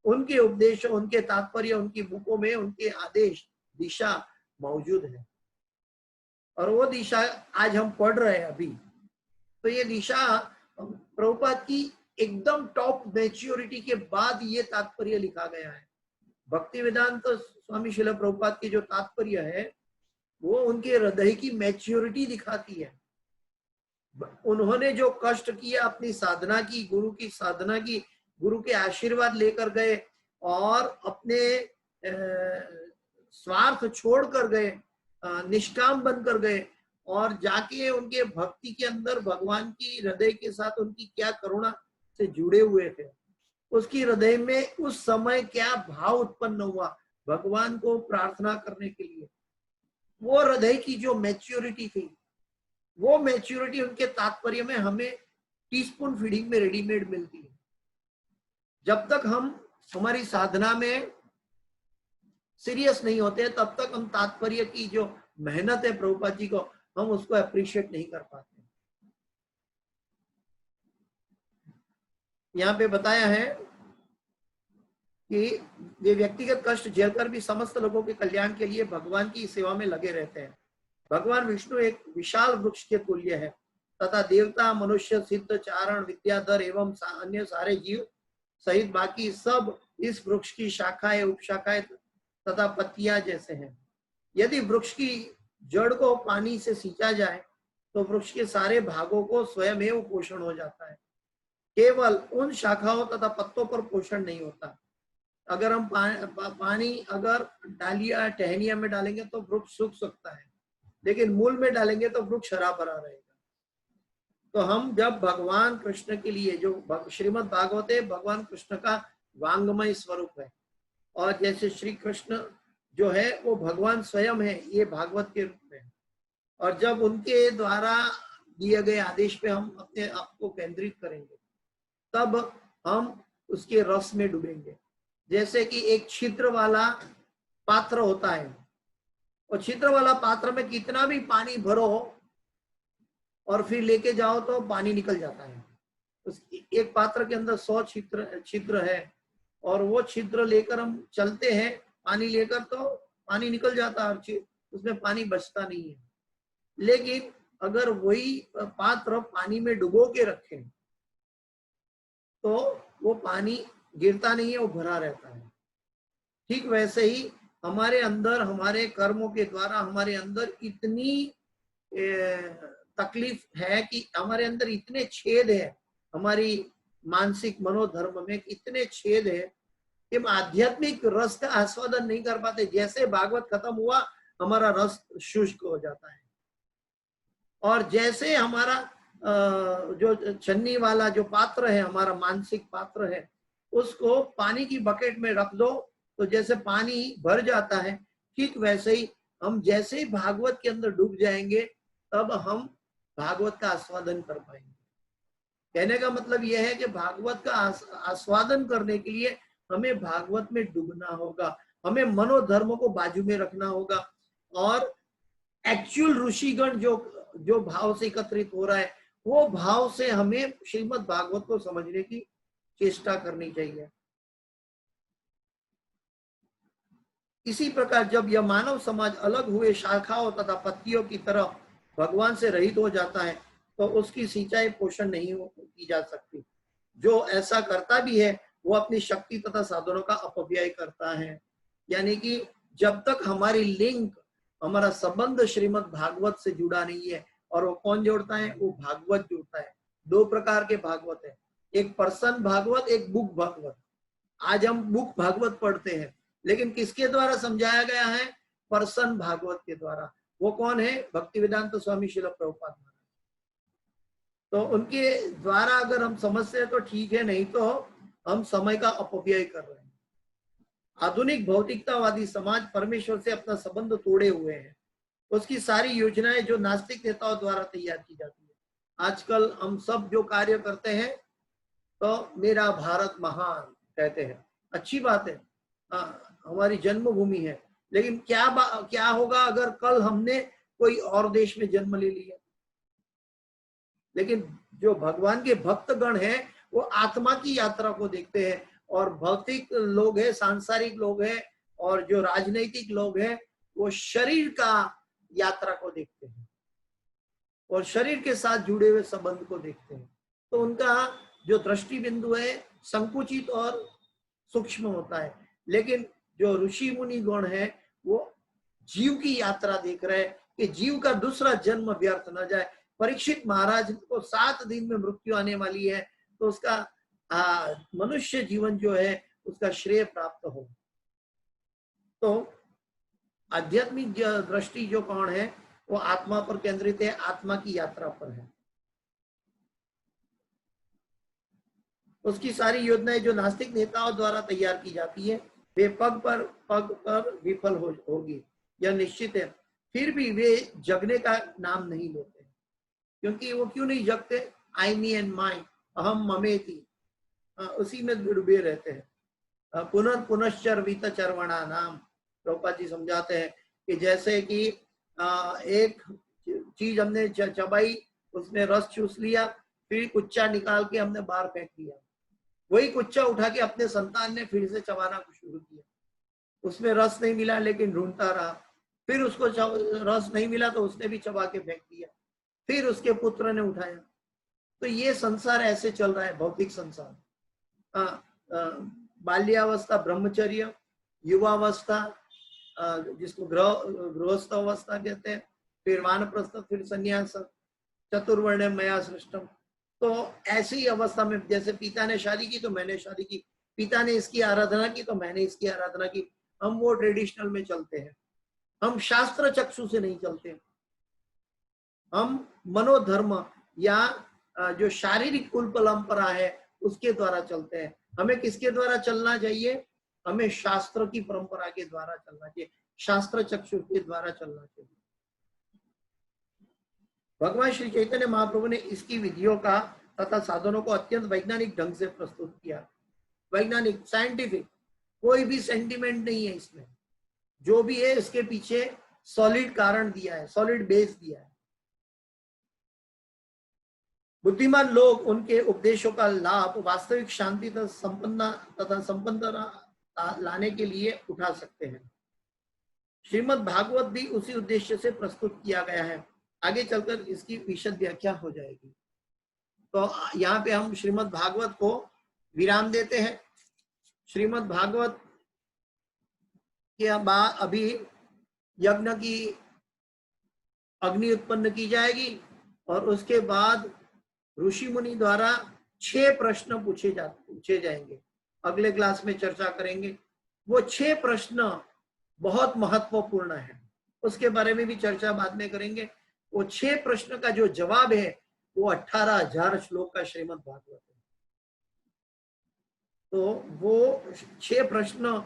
S2: उनके उपदेश, उनके तात्पर्य, उनकी बुकों में उनके आदेश, दिशा मौजूद है और वो दिशा आज हम पढ़ रहे हैं अभी। तो ये दिशा प्रभुपाद की एकदम टॉप मैच्योरिटी के बाद ये तात्पर्य लिखा गया है। भक्ति वेदांत तो स्वामी शिल प्रभुपाद की जो तात्पर्य है वो उनके हृदय की मैच्योरिटी दिखाती है। उन्होंने जो कष्ट किया, अपनी साधना की, गुरु की साधना की, गुरु के आशीर्वाद लेकर गए और अपने स्वार्थ छोड़ कर गए, निष्काम बनकर गए और जाके उनके भक्ति के अंदर भगवान की हृदय के साथ उनकी क्या करुणा से जुड़े हुए थे, उसकी हृदय में उस समय क्या भाव उत्पन्न हुआ भगवान को प्रार्थना करने के लिए। वो हृदय की जो मैच्योरिटी थी, वो मैच्योरिटी उनके तात्पर्य में हमें टीस्पून फीडिंग में रेडीमेड मिलती है। जब तक हम हमारी साधना में सीरियस नहीं होते तब तक हम तात्पर्य की जो मेहनत है प्रभुपाद जी को, हम उसको अप्रिशिएट नहीं कर पाते। यहाँ पे बताया है कि वे व्यक्तिगत कष्ट झेलकर भी समस्त लोगों के कल्याण के लिए भगवान की सेवा में लगे रहते हैं। भगवान विष्णु एक विशाल वृक्ष के तुल्य है तथा देवता, मनुष्य, सिद्ध, चारण, विद्याधर एवं अन्य सारे जीव सहित बाकी सब इस वृक्ष की शाखाएं, उपशाखाएं तथा पत्तियां जैसे हैं। यदि वृक्ष की जड़ को पानी से सींचा जाए तो वृक्ष के सारे भागों को स्वयं पोषण हो जाता है, केवल उन शाखाओं तथा पत्तों पर पोषण नहीं होता। अगर हम पानी अगर डालिया टहनिया में डालेंगे तो वृक्ष सूख सकता है, लेकिन मूल में डालेंगे तो वृक्ष हरा भरा रहेगा। तो हम जब भगवान कृष्ण के लिए, जो श्रीमद् भागवत है भगवान कृष्ण का वांगमय स्वरूप है और जैसे श्री कृष्ण जो है वो भगवान स्वयं है ये भागवत के रूप में, और जब उनके द्वारा दिए गए आदेश पे हम अपने आप को केंद्रित करेंगे तब हम उसके रस में डूबेंगे। जैसे कि एक छिद्र वाला पात्र होता है और छिद्र वाला पात्र में कितना भी पानी भरो और फिर लेके जाओ तो पानी निकल जाता है। उस एक पात्र के अंदर 100 छिद्र है और वो छिद्र लेकर हम चलते हैं पानी लेकर तो पानी निकल जाता है, उसमें पानी बचता नहीं है। लेकिन अगर वही पात्र पानी में डुबो के रखें तो वो पानी गिरता नहीं है, वो भरा रहता है। ठीक वैसे ही हमारे अंदर, हमारे कर्मों के द्वारा हमारे अंदर इतनी तकलीफ है कि हमारे अंदर इतने छेद है, हमारी मानसिक मनोधर्म में इतने छेद है कि हम आध्यात्मिक रस का आस्वादन नहीं कर पाते। जैसे भागवत खत्म हुआ हमारा रस शुष्क हो जाता है और जैसे हमारा जो छन्नी वाला जो पात्र है, हमारा मानसिक पात्र है, उसको पानी की बकेट में रख दो तो जैसे पानी भर जाता है, ठीक वैसे ही हम जैसे ही भागवत के अंदर डूब जाएंगे तब हम भागवत का आस्वादन कर पाएंगे। कहने का मतलब यह है कि भागवत का आस्वादन करने के लिए हमें भागवत में डूबना होगा, हमें मनोधर्म को बाजू में रखना होगा और एक्चुअल ऋषिगण जो जो भाव से एकत्रित हो रहा है वो भाव से हमें श्रीमद् भागवत को समझने की चेष्टा करनी चाहिए। इसी प्रकार जब यह मानव समाज अलग हुए शाखाओं तथा पत्तियों की तरह भगवान से रहित हो जाता है तो उसकी सिंचाई पोषण नहीं की जा सकती। जो ऐसा करता भी है वो अपनी शक्ति तथा साधनों का अपव्यय करता है। यानी कि जब तक हमारी लिंक, हमारा संबंध श्रीमद् भागवत से जुड़ा नहीं है, और वो कौन जोड़ता है? वो भागवत जोड़ता है। दो प्रकार के भागवत है, एक पर्सन भागवत, एक बुक भागवत। आज हम बुक भागवत पढ़ते हैं, लेकिन किसके द्वारा समझाया गया है? पर्सन भागवत के द्वारा। वो कौन है? भक्तिवेदांत स्वामी श्रील प्रभुपाद महाराज। तो उनके द्वारा अगर हम समझते हैं तो ठीक है, नहीं तो हम समय का अपव्यय कर रहे हैं। आधुनिक भौतिकतावादी समाज परमेश्वर से अपना संबंध तोड़े हुए हैं। उसकी सारी योजनाएं जो नास्तिक नेताओं द्वारा तैयार की जाती है। आजकल हम सब जो कार्य करते हैं तो मेरा भारत महान कहते हैं, अच्छी बात है, हमारी जन्मभूमि है, लेकिन क्या होगा अगर कल हमने कोई और देश में जन्म ले लिया? लेकिन जो भगवान के भक्तगण हैं वो आत्मा की यात्रा को देखते हैं, और भौतिक लोग हैं, सांसारिक लोग हैं, और जो राजनीतिक लोग हैं वो शरीर का यात्रा को देखते हैं और शरीर के साथ जुड़े हुए संबंध को देखते हैं। तो उनका जो दृष्टि बिंदु है संकुचित और सूक्ष्म होता है। लेकिन जो ऋषि मुनि गण है वो जीव की यात्रा देख रहे हैं कि जीव का दूसरा जन्म व्यर्थ न जाए। परीक्षित महाराज को 7 दिन में मृत्यु आने वाली है, तो उसका मनुष्य जीवन जो है उसका श्रेय प्राप्त हो। तो आध्यात्मिक दृष्टि जो कौन है वो आत्मा पर केंद्रित है, आत्मा की यात्रा पर है। उसकी सारी योजनाएं जो नास्तिक नेताओं द्वारा तैयार की जाती है वे पग पर विफल होगी, यह निश्चित है। फिर भी वे जगने का नाम नहीं लेते, क्योंकि वो क्यों नहीं जगते? आई मी एंड माई, अहम ममेति, उसी में डूबे रहते हैं। पुनश्चर्वित चर्वणा नाम, प्रभुपाद जी समझाते हैं कि जैसे कि एक चीज हमने चबाई, उसमें रस चूस लिया, फिर कुच्चा निकाल के हमने बाहर फेंक दिया, वही कुच्चा उठा के अपने संतान ने फिर से चबाना शुरू किया। उसमें रस नहीं मिला लेकिन ढूंढता रहा, फिर उसको रस नहीं मिला तो उसने भी चबा के फेंक दिया, फिर उसके पुत्र ने उठाया। तो ये संसार ऐसे चल रहा है, भौतिक संसार। बाल्यावस्था ब्रह्मचर्य, युवावस्था जिसको गृहस्थ अवस्था कहते हैं, फिर वानप्रस्थ, फिर संन्यास, चतुर्वर्ण मया सृष्टम। तो ऐसी अवस्था में जैसे पिता ने शादी की तो मैंने शादी की, पिता ने इसकी आराधना की तो मैंने इसकी आराधना की। हम वो ट्रेडिशनल में चलते हैं, हम शास्त्र चक्षु से नहीं चलते। हम मनोधर्म या जो शारीरिक कुल परंपरा है उसके द्वारा चलते हैं। हमें किसके द्वारा चलना चाहिए? हमें शास्त्र की परंपरा के द्वारा चलना चाहिए, शास्त्र चक्षु के द्वारा चलना चाहिए। भगवान श्री चैतन्य महाप्रभु ने इसकी विधियों का तथा साधनों को अत्यंत वैज्ञानिक ढंग से प्रस्तुत किया। वैज्ञानिक, साइंटिफिक, कोई भी सेंटिमेंट नहीं है इसमें। जो भी है इसके पीछे सॉलिड कारण दिया है, सॉलिड बेस दिया है। बुद्धिमान लोग उनके उपदेशों का लाभ वास्तविक शांति तथा संपन्नता लाने के लिए उठा सकते हैं। श्रीमद् भागवत भी उसी उद्देश्य से प्रस्तुत किया गया है। आगे चलकर इसकी विशद व्याख्या हो जाएगी। तो यहाँ पे हम श्रीमद् भागवत को विराम देते हैं। श्रीमद् भागवत के बाद अभी यज्ञ की अग्नि उत्पन्न की जाएगी और उसके बाद ऋषि मुनि द्वारा 6 प्रश्न पूछे जाएंगे। अगले क्लास में चर्चा करेंगे। वो 6 प्रश्न बहुत महत्वपूर्ण है, उसके बारे में भी चर्चा बाद में करेंगे। वो 6 प्रश्न का जो जवाब है वो 18,000 श्लोक का श्रीमद् भागवत है। तो वो 6 प्रश्न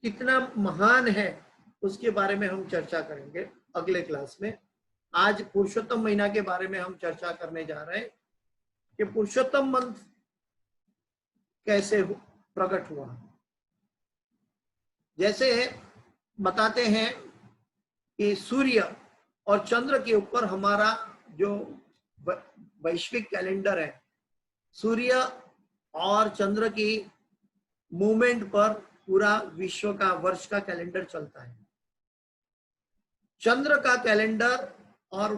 S2: कितना महान है उसके बारे में हम चर्चा करेंगे अगले क्लास में। आज पुरुषोत्तम महीना के बारे में हम चर्चा करने जा रहे हैं कि पुरुषोत्तम मंत्र कैसे प्रकट हुआ। जैसे बताते हैं कि सूर्य और चंद्र के ऊपर हमारा जो वैश्विक कैलेंडर है, सूर्य और चंद्र की मूवमेंट पर पूरा विश्व का वर्ष का कैलेंडर चलता है। चंद्र का कैलेंडर और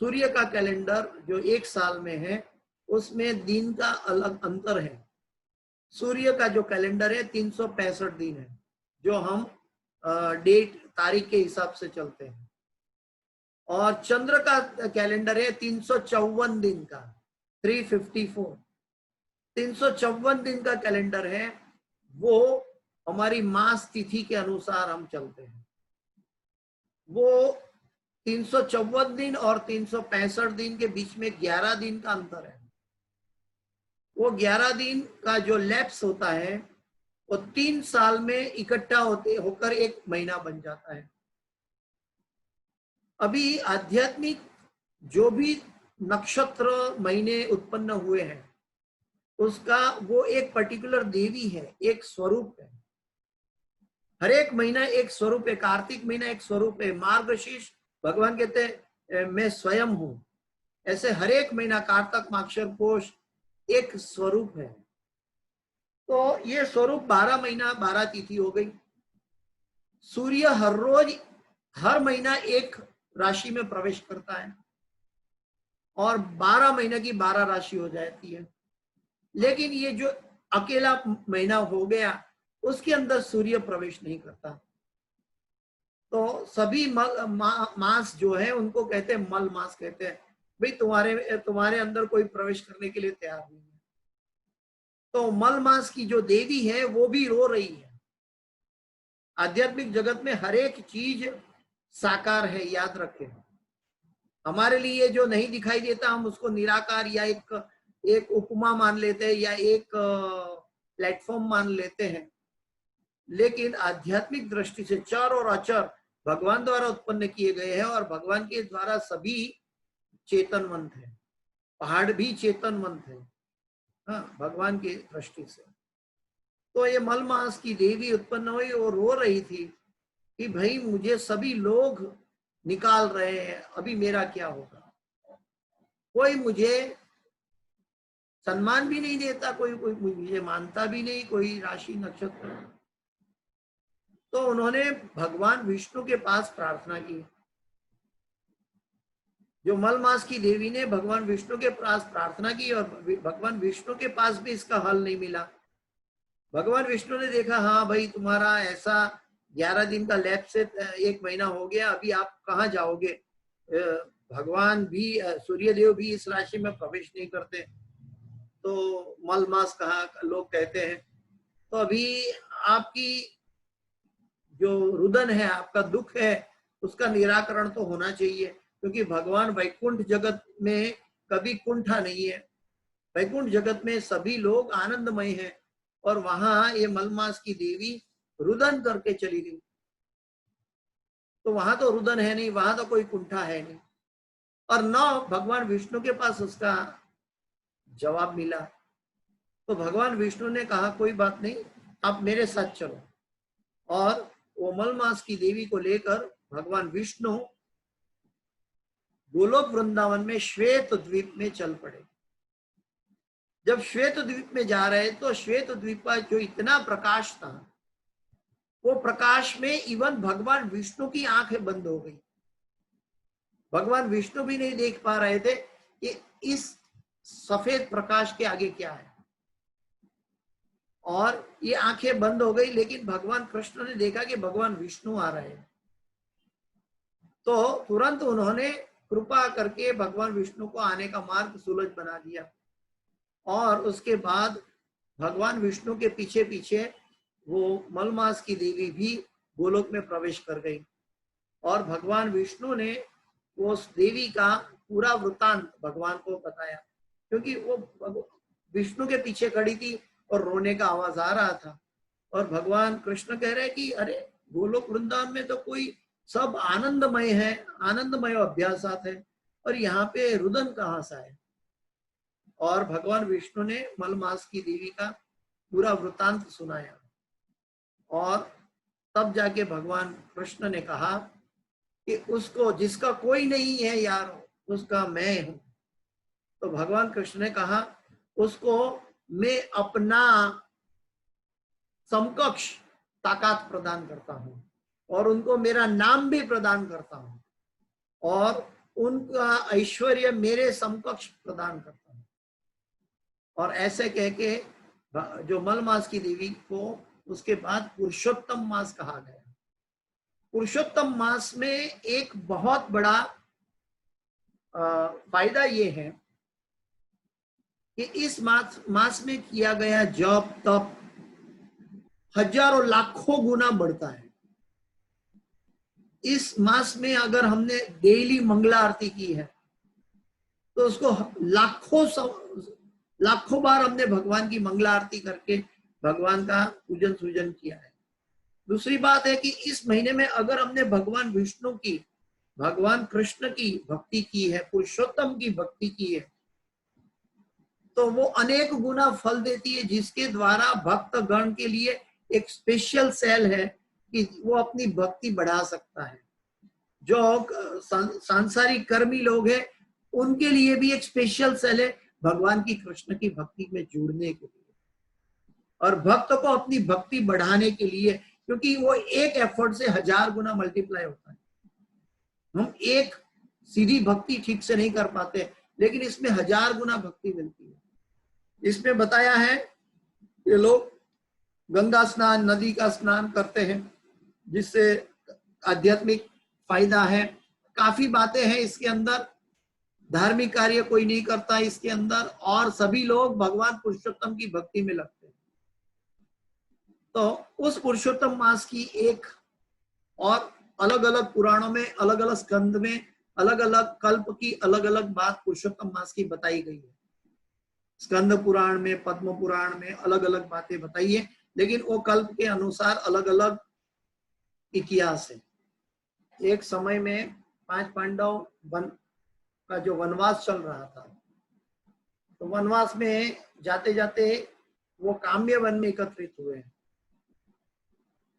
S2: सूर्य का कैलेंडर जो एक साल में है, उसमें दिन का अलग अंतर है। सूर्य का जो कैलेंडर है 365 दिन है, जो हम डेट तारीख के हिसाब से चलते हैं, और चंद्र का कैलेंडर है 354 दिन का, 354। 354 दिन का कैलेंडर है, वो हमारी मास तिथि के अनुसार हम चलते हैं। वो 354 दिन और 365 दिन के बीच में 11 दिन का अंतर है। वो 11 दिन का जो लैप्स होता है, वो 3 साल में इकट्ठा होकर एक महीना बन जाता है। अभी आध्यात्मिक जो भी नक्षत्र महीने उत्पन्न हुए हैं, उसका वो एक पर्टिकुलर देवी है, एक स्वरूप है। हर एक महीना एक स्वरूप है। कार्तिक महीना एक स्वरूप है। मार्गशीर्ष भगवान कहते हैं मैं स्वयं हूं। ऐसे हर एक महीना कार्तक, माक्षर, पोष एक स्वरूप है। तो ये स्वरूप 12 महीना 12 तिथि हो गई। सूर्य हर रोज हर महीना एक राशि में प्रवेश करता है और 12 महीने की 12 राशि हो जाती है। लेकिन ये जो अकेला महीना हो गया, उसके अंदर सूर्य प्रवेश नहीं करता। तो सभी मास जो है उनको कहते हैं मल मास कहते हैं। भाई तुम्हारे अंदर कोई प्रवेश करने के लिए तैयार नहीं है। तो मल मास की जो देवी है वो भी रो रही है। आध्यात्मिक जगत में हर एक चीज साकार है, याद रखें। हमारे लिए जो नहीं दिखाई देता हम उसको निराकार या एक उपमा मान लेते हैं या एक प्लेटफॉर्म मान लेते हैं। लेकिन आध्यात्मिक दृष्टि से चर और अचर भगवान द्वारा उत्पन्न किए गए हैं और भगवान के द्वारा सभी चेतनवंत है। पहाड़ भी चेतनवंत है, हाँ, भगवान की दृष्टि से। तो ये मल मास की देवी उत्पन्न हुई और रो रही थी कि भाई मुझे सभी लोग निकाल रहे हैं, अभी मेरा क्या होगा। कोई मुझे सम्मान भी नहीं देता, कोई मुझे मानता भी नहीं, कोई राशि नक्षत्र। तो उन्होंने भगवान विष्णु के पास प्रार्थना की। जो मल मास की देवी ने भगवान विष्णु के पास प्रार्थना की और भगवान विष्णु के पास भी इसका हल नहीं मिला। भगवान विष्णु ने देखा, हाँ भाई तुम्हारा ऐसा 11 दिन का लैप से एक महीना हो गया, अभी आप कहाँ जाओगे। भगवान भी सूर्यदेव भी इस राशि में प्रवेश नहीं करते। तो मल मास कहा लोग कहते हैं। तो अभी आपकी जो रुदन है, आपका दुख है, उसका निराकरण तो होना चाहिए, क्योंकि भगवान वैकुंठ जगत में कभी कुंठा नहीं है। वैकुंठ जगत में सभी लोग आनंदमय हैं और वहां ये मलमास की देवी रुदन करके चली गई। तो वहां तो रुदन है नहीं, वहां तो कोई कुंठा है नहीं, और न भगवान विष्णु के पास उसका जवाब मिला। तो भगवान विष्णु ने कहा कोई बात नहीं, आप मेरे साथ चलो। और वो मलमास की देवी को लेकर भगवान विष्णु गोलोक वृंदावन में श्वेत द्वीप में चल पड़े। जब श्वेत द्वीप में जा रहे तो श्वेत द्वीप का जो इतना प्रकाश था, वो प्रकाश में इवन भगवान विष्णु की आंखें बंद हो गई। भगवान विष्णु भी नहीं देख पा रहे थे कि इस सफेद प्रकाश के आगे क्या है, और ये आंखें बंद हो गई। लेकिन भगवान कृष्ण ने देखा कि भगवान विष्णु आ रहे हैं, तो तुरंत उन्होंने कृपा करके भगवान विष्णु को आने का मार्ग सुलझ बना दिया। और उसके बाद भगवान विष्णु के पीछे पीछे वो मलमास की देवी भी गोलोक में प्रवेश कर गई। और भगवान विष्णु ने उस देवी का पूरा वृतांत भगवान को बताया, क्योंकि वो विष्णु के पीछे खड़ी थी और रोने का आवाज आ रहा था। और भगवान कृष्ण कह रहे कि अरे गोलोक वृंदावन में तो कोई सब आनंदमय है, आनंदमय अभ्यासात है, और यहाँ पे रुदन कहाँ सा है। और भगवान विष्णु ने मलमास की देवी का पूरा वृतांत सुनाया। और तब जाके भगवान कृष्ण ने कहा कि उसको जिसका कोई नहीं है यार, उसका मैं हूं। तो भगवान कृष्ण ने कहा उसको मैं अपना समकक्ष ताकत प्रदान करता हूं और उनको मेरा नाम भी प्रदान करता हूं और उनका ऐश्वर्य मेरे समकक्ष प्रदान करता हूं। और ऐसे कह के जो मल मास की देवी को उसके बाद पुरुषोत्तम मास कहा गया। पुरुषोत्तम मास में एक बहुत बड़ा फायदा ये है कि इस मास में किया गया जप तप हजारों लाखों गुना बढ़ता है। इस मास में अगर हमने डेली मंगला आरती की है तो उसको लाखों बार हमने भगवान की मंगला आरती करके भगवान का पूजन सूजन किया है। दूसरी बात है कि इस महीने में अगर हमने भगवान विष्णु की, भगवान कृष्ण की भक्ति की है, पुरुषोत्तम की भक्ति की है, तो वो अनेक गुना फल देती है, जिसके द्वारा भक्त गण के लिए एक स्पेशल सेल है कि वो अपनी भक्ति बढ़ा सकता है। जो सांसारिक कर्मी लोग हैं उनके लिए भी एक स्पेशल सेल है भगवान की कृष्ण की भक्ति में जुड़ने के लिए और भक्त को अपनी भक्ति बढ़ाने के लिए, क्योंकि वो एक एफर्ट से 1000 गुना मल्टीप्लाई होता है। हम एक सीधी भक्ति ठीक से नहीं कर पाते, लेकिन इसमें 1000 गुना भक्ति मिलती है। इसमें बताया है कि लोग गंगा स्नान, नदी का स्नान करते हैं जिससे आध्यात्मिक फायदा है। काफी बातें हैं इसके अंदर, धार्मिक कार्य कोई नहीं करता इसके अंदर और सभी लोग भगवान पुरुषोत्तम की भक्ति में लगते हैं। तो उस पुरुषोत्तम मास की एक और अलग अलग पुराणों में, अलग अलग स्कंद में, अलग अलग कल्प की अलग अलग बात पुरुषोत्तम मास की बताई गई है। स्कंद पुराण में, पद्म पुराण में अलग अलग बातें बताई है, लेकिन वो कल्प के अनुसार अलग अलग इतिहास है। एक समय में 5 पांडव का जो वनवास चल रहा था, तो वनवास में जाते जाते वो काम्य वन में एकत्रित हुए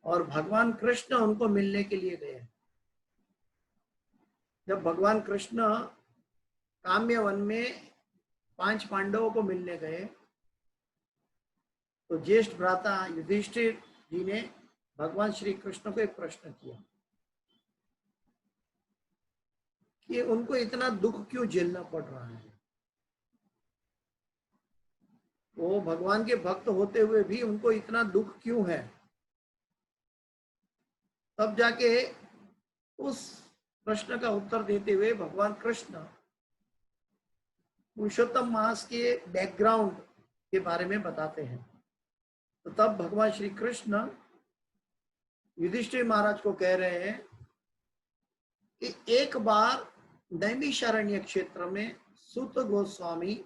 S2: और भगवान कृष्ण उनको मिलने के लिए गए। जब भगवान कृष्ण काम्य वन में 5 पांडवों को मिलने गए तो ज्येष्ठ भ्राता युधिष्ठिर जी ने भगवान श्री कृष्ण को एक प्रश्न किया कि उनको इतना दुख क्यों झेलना पड़ रहा है। वो भगवान के भक्त होते हुए भी उनको इतना दुख क्यों है। तब जाके उस प्रश्न का उत्तर देते हुए भगवान कृष्ण पुरुषोत्तम मास के बैकग्राउंड के बारे में बताते हैं। तो तब भगवान श्री कृष्ण युधिष्ठिर महाराज को कह रहे हैं कि एक बार नैमिषारण्य क्षेत्र में सूत गोस्वामी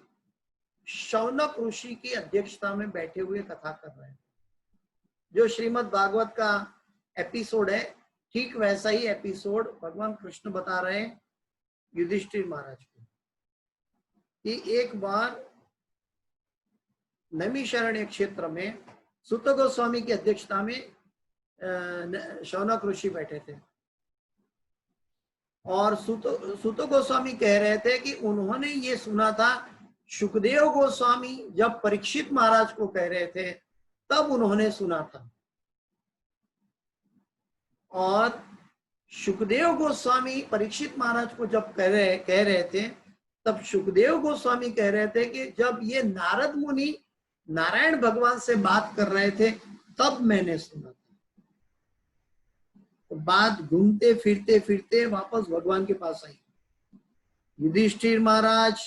S2: शौनक ऋषि की अध्यक्षता में बैठे हुए कथा कर रहे हैं। जो श्रीमद् भागवत का एपिसोड है, ठीक वैसा ही एपिसोड भगवान कृष्ण बता रहे हैं युधिष्ठिर महाराज को कि एक बार नैमिषारण्य क्षेत्र में सूत गोस्वामी की अध्यक्षता में शौनक ऋषि बैठे थे और सूत गोस्वामी कह रहे थे कि उन्होंने ये सुना था, सुखदेव गोस्वामी जब परीक्षित महाराज को कह रहे थे तब उन्होंने सुना था। और सुखदेव गोस्वामी परीक्षित महाराज को जब कह रहे थे तब सुखदेव गोस्वामी कह रहे थे कि जब ये नारद मुनि नारायण भगवान से बात कर रहे थे तब मैंने सुना था। तो बात घूमते फिरते फिरते वापस भगवान के पास आई। युधिष्ठिर महाराज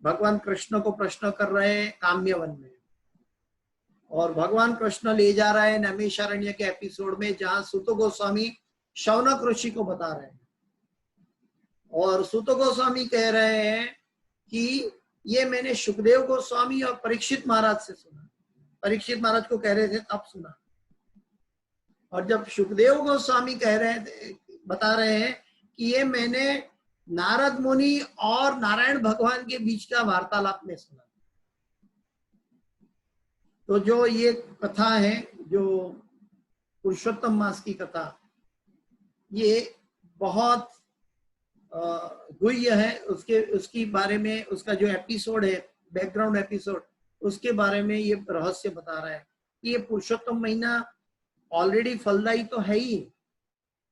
S2: भगवान कृष्ण को प्रश्न कर रहे हैं काम्य वन में और भगवान कृष्ण ले जा रहे हैं नैमिषारण्य के एपिसोड में जहां सूत गोस्वामी शौनक ऋषि को बता रहे हैं और सूत गोस्वामी कह रहे हैं कि ये मैंने सुखदेव गोस्वामी और परीक्षित महाराज से सुना। परीक्षित महाराज को कह रहे थे तब सुना। और जब सुखदेव गोस्वामी कह रहे थे, बता रहे हैं कि ये मैंने नारद मुनि और नारायण भगवान के बीच का वार्तालाप में सुना। तो जो ये कथा है जो पुरुषोत्तम मास की कथा ये बहुत गुह्य है। उसकी बारे में उसका जो एपिसोड है, बैकग्राउंड एपिसोड, उसके बारे में ये रहस्य बता रहा है कि ये पुरुषोत्तम महीना ऑलरेडी फलदायी तो है ही,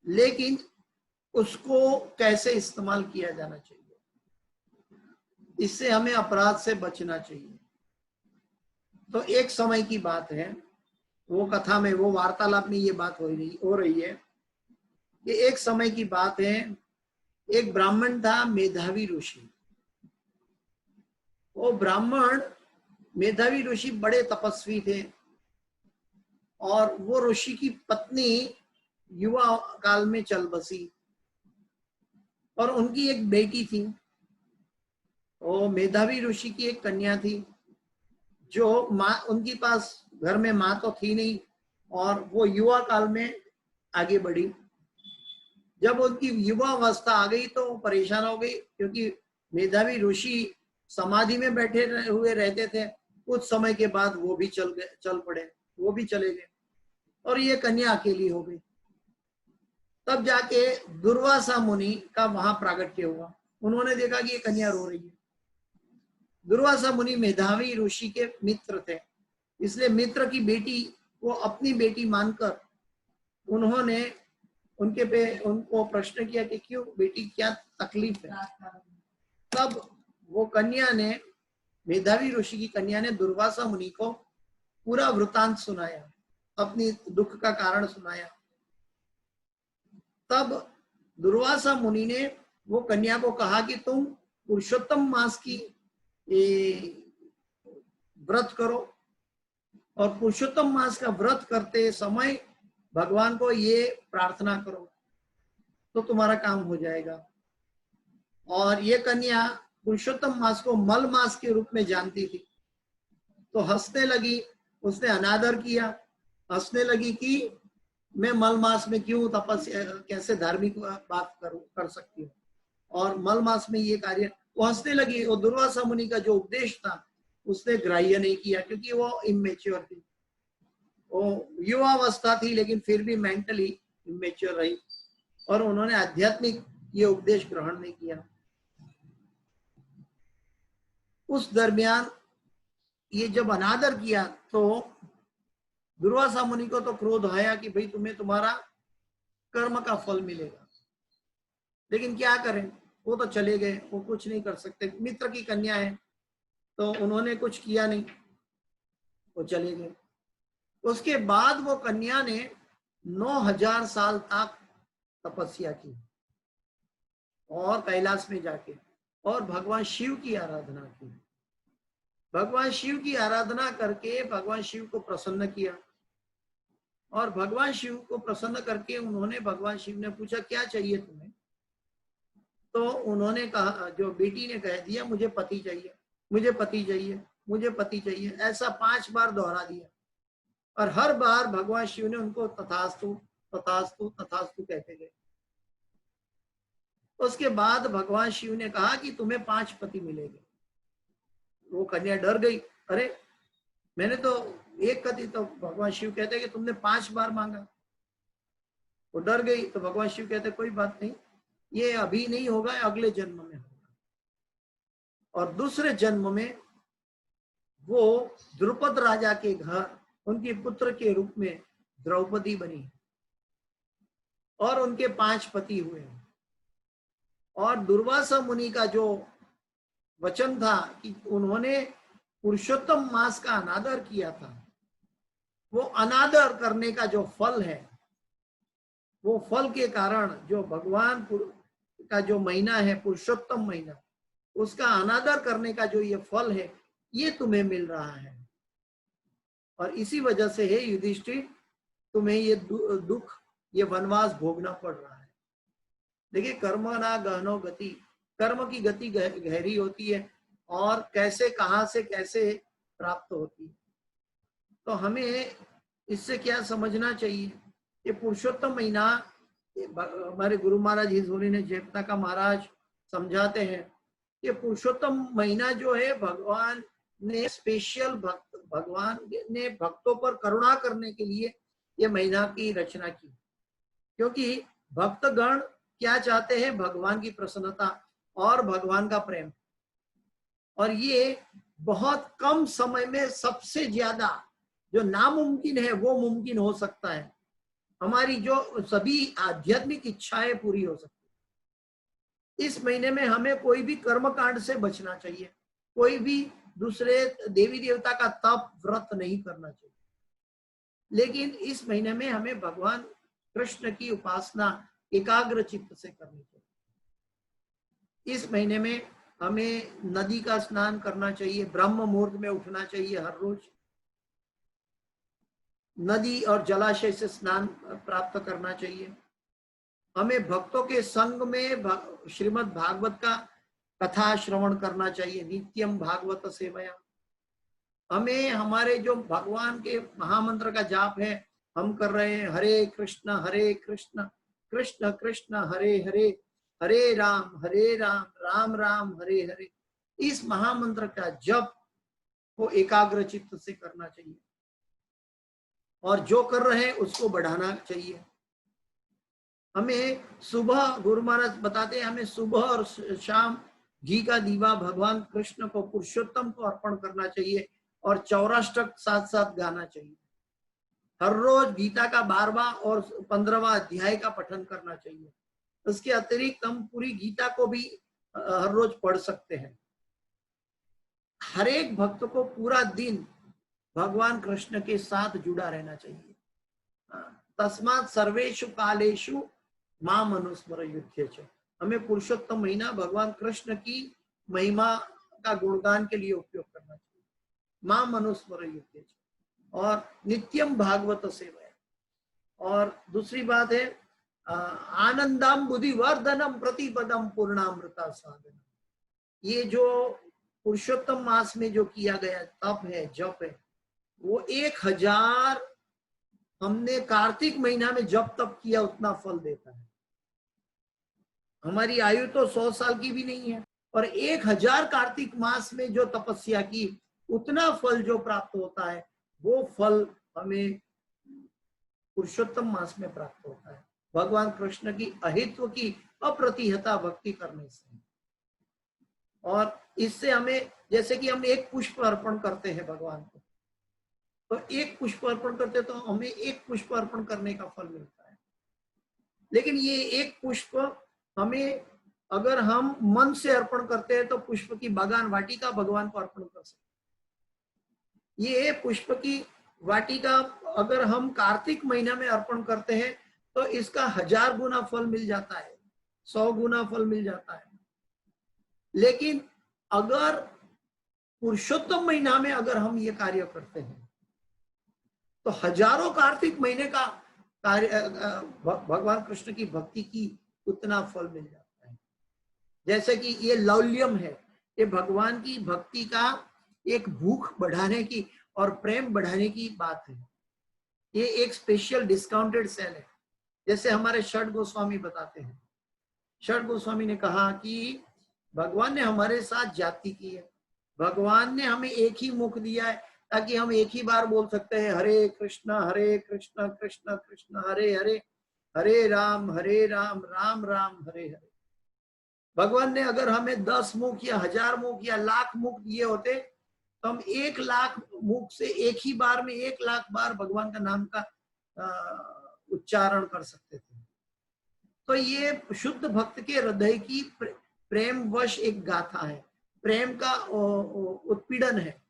S2: लेकिन उसको कैसे इस्तेमाल किया जाना चाहिए, इससे हमें अपराध से बचना चाहिए। तो एक समय की बात है, वो कथा में, वो वार्तालाप में ये बात हो रही है कि एक समय की बात है, एक ब्राह्मण था, मेधावी ऋषि। वो ब्राह्मण मेधावी ऋषि बड़े तपस्वी थे, और वो ऋषि की पत्नी युवा काल में चल बसी, और उनकी एक बेटी थी। वो मेधावी ऋषि की एक कन्या थी, जो माँ, उनके पास घर में माँ तो थी नहीं, और वो युवा काल में आगे बढ़ी। जब उनकी युवा अवस्था आ गई तो वो परेशान हो गई, क्योंकि मेधावी ऋषि समाधि में बैठे हुए रहते थे। कुछ समय के बाद वो भी चल पड़े, वो भी चले गए, और ये कन्या अकेली हो गई। तब जाके दुर्वासा मुनि का वहां प्रागट्य हुआ। उन्होंने देखा कि ये कन्या रो रही है। दुर्वासा मुनि मेधावी ऋषि के मित्र थे, इसलिए मित्र की बेटी को अपनी बेटी मानकर उन्होंने उनको प्रश्न किया कि क्यों बेटी, क्या तकलीफ है। तब वो कन्या ने, मेधावी ऋषि की कन्या ने दुर्वासा मुनि को पूरा वृतांत सुनाया, अपनी दुख का कारण सुनाया। तब दुर्वासा मुनि ने वो कन्या को कहा कि तुम पुरुषोत्तम मास की व्रत करो, और पुरुषोत्तम मास का व्रत करते समय भगवान को ये प्रार्थना करो तो तुम्हारा काम हो जाएगा। और ये कन्या पुरुषोत्तम मास को मल मास के रूप में जानती थी, तो हंसने लगी। उसने अनादर किया, हंसने लगी कि मैं मल मास में क्यों तपस्या, कैसे धार्मिक बात कर सकती हूँ, और मल मास में ये कार्य। वो हंसने लगी। और दुर्वासा मुनि का जो उपदेश था उसने ग्राह्य नहीं किया, क्योंकि वो इमेच्योर थी, वो युवावस्था थी, लेकिन फिर भी मेंटली इमेच्योर रही, और उन्होंने आध्यात्मिक ये उपदेश ग्रहण नहीं किया। उस दरमियान ये जब अनादर किया तो दुर्वासा मुनि को तो क्रोध आया कि भाई तुम्हें तुम्हारा कर्म का फल मिलेगा, लेकिन क्या करें, वो तो चले गए, वो कुछ नहीं कर सकते। मित्र की कन्या है तो उन्होंने कुछ किया नहीं, वो चले गए। उसके बाद वो कन्या ने 9000 साल तक तपस्या की, और कैलाश में जाके और भगवान शिव की आराधना की। भगवान शिव की आराधना करके भगवान शिव को प्रसन्न किया, और भगवान शिव को प्रसन्न करके उन्होंने, भगवान शिव ने पूछा क्या चाहिए तुम्हें, तो उन्होंने कहा, जो बेटी ने कह दिया मुझे पति चाहिए, मुझे पति चाहिए, मुझे पति चाहिए। ऐसा 5 बार दोहरा दिया, और हर बार भगवान शिव ने उनको तथास्तु तथास्तु तथास्तु कहते गए। उसके बाद भगवान शिव ने कहा कि तुम्हें 5 पति मिलेंगे। वो कन्या डर गई, अरे मैंने तो एक पति, तो भगवान शिव कहते कि तुमने 5 बार मांगा। वो डर गई, तो भगवान शिव कहते कोई बात नहीं, ये अभी नहीं होगा, अगले जन्म में होगा। और दूसरे जन्म में वो द्रुपद राजा के घर उनके पुत्र के रूप में द्रौपदी बनी, और उनके 5 पति हुए। और दुर्वासा मुनि का जो वचन था कि उन्होंने पुरुषोत्तम मास का अनादर किया था, वो अनादर करने का जो फल है, वो फल के कारण जो भगवान का जो महीना है पुरुषोत्तम महीना, उसका अनादर करने का जो ये फल है, ये तुम्हें मिल रहा है। और इसी वजह से हे युधिष्ठिर, तुम्हें ये दुख, ये वनवास भोगना पड़ रहा है। देखिए, कर्म ना गहनो गति, कर्म की गति गहरी होती है, और कैसे, कहां से कैसे प्राप्त होती है। तो हमें इससे क्या समझना चाहिए, ये पुरुषोत्तम महीना, हमारे गुरु महाराज हिजोरी ने जयपता का महाराज समझाते हैं, ये पुरुषोत्तम महीना जो है, भगवान ने स्पेशल भगवान ने भक्तों पर करुणा करने के लिए ये महीना की रचना की, क्योंकि भक्तगण क्या चाहते हैं? भगवान की प्रसन्नता और भगवान का प्रेम। और ये बहुत कम समय में सबसे ज्यादा जो नामुमकिन है वो मुमकिन हो सकता है। हमारी जो सभी आध्यात्मिक इच्छाएं पूरी हो सकती है। इस महीने में हमें कोई भी कर्म कांड से बचना चाहिए, कोई भी दूसरे देवी देवता का तप व्रत नहीं करना चाहिए। लेकिन इस महीने में हमें भगवान कृष्ण की उपासना एकाग्र चित्त से करनी चाहिए। इस महीने में हमें नदी का स्नान करना चाहिए, ब्रह्म मुहूर्त में उठना चाहिए हर रोज, नदी और जलाशय से स्नान प्राप्त करना चाहिए। हमें भक्तों के संग में श्रीमद् भागवत का कथा श्रवण करना चाहिए, नित्यम भागवत सेवया। हमें हमारे जो भगवान के महामंत्र का जाप है हम कर रहे हैं, हरे कृष्ण कृष्ण कृष्ण हरे हरे, हरे राम राम राम हरे हरे। इस महामंत्र का जप को एकाग्र चित्त से करना चाहिए और जो कर रहे हैं उसको बढ़ाना चाहिए। हमें सुबह, गुरु महाराज बताते हैं, हमें सुबह और शाम घी का दीवा भगवान कृष्ण को, पुरुषोत्तम को अर्पण करना चाहिए और चौराष्टक साथ साथ गाना चाहिए। हर रोज गीता का 12वां और 15वां अध्याय का पठन करना चाहिए। उसके अतिरिक्त हम पूरी गीता को भी हर रोज पढ़ सकते हैं। हर एक भक्त को पूरा दिन भगवान कृष्ण के साथ जुड़ा रहना चाहिए। तस्मात् सर्वेषु कालेषु माम अनुस्मर युध्येच। हमें पुरुषोत्तम महीना भगवान कृष्ण की महिमा का गुणगान के लिए उपयोग करना चाहिए। माम अनुस्मर युध्येच और नित्यम भागवत सेवया। और दूसरी बात है आनंदम बुद्धिवर्धनम प्रतिपदम पूर्णामृता साधनम। ये जो पुरुषोत्तम मास में जो किया गया तप है, जप है, वो 1000 हमने कार्तिक महीना में जब तप किया उतना फल देता है। हमारी आयु तो 100 साल की भी नहीं है, और 1000 कार्तिक मास में जो तपस्या की उतना फल जो प्राप्त होता है वो फल हमें पुरुषोत्तम मास में प्राप्त होता है, भगवान कृष्ण की अहित्व की अप्रतिहता भक्ति करने से। और इससे हमें, जैसे कि हम एक पुष्प अर्पण करते हैं भगवान को, तो एक पुष्प अर्पण करते तो हमें एक पुष्प अर्पण करने का फल मिलता है। लेकिन ये एक पुष्प हमें, अगर हम मन से अर्पण करते हैं तो पुष्प की बागान वाटिका भगवान को अर्पण कर सकते। ये पुष्प की वाटिका अगर हम कार्तिक महीना में अर्पण करते हैं तो इसका 1000 गुना फल मिल जाता है, 100 गुना फल मिल जाता है। लेकिन अगर पुरुषोत्तम महीना में अगर हम ये कार्य करते हैं तो हजारों कार्तिक महीने का कार्य भगवान कृष्ण की भक्ति की उतना फल मिल जाता है। जैसे कि ये लौल्यम है, ये भगवान की भक्ति का एक भूख बढ़ाने की और प्रेम बढ़ाने की बात है। ये एक स्पेशल डिस्काउंटेड सेल है। जैसे हमारे षड गोस्वामी बताते हैं, षड गोस्वामी ने कहा कि भगवान ने हमारे साथ जाति की है, भगवान ने हमें एक ही मुख दिया है ताकि हम एक ही बार बोल सकते हैं हरे कृष्ण कृष्ण कृष्ण हरे हरे, हरे राम राम राम हरे हरे। भगवान ने अगर हमें 10 मुख या 1000 मुख या लाख मुख दिए होते तो हम 1 लाख मुख से एक ही बार में 1 लाख बार भगवान का नाम का उच्चारण कर सकते थे। तो ये शुद्ध भक्त के हृदय की प्रेम वश एक गाथा है, प्रेम का उत्पीड़न है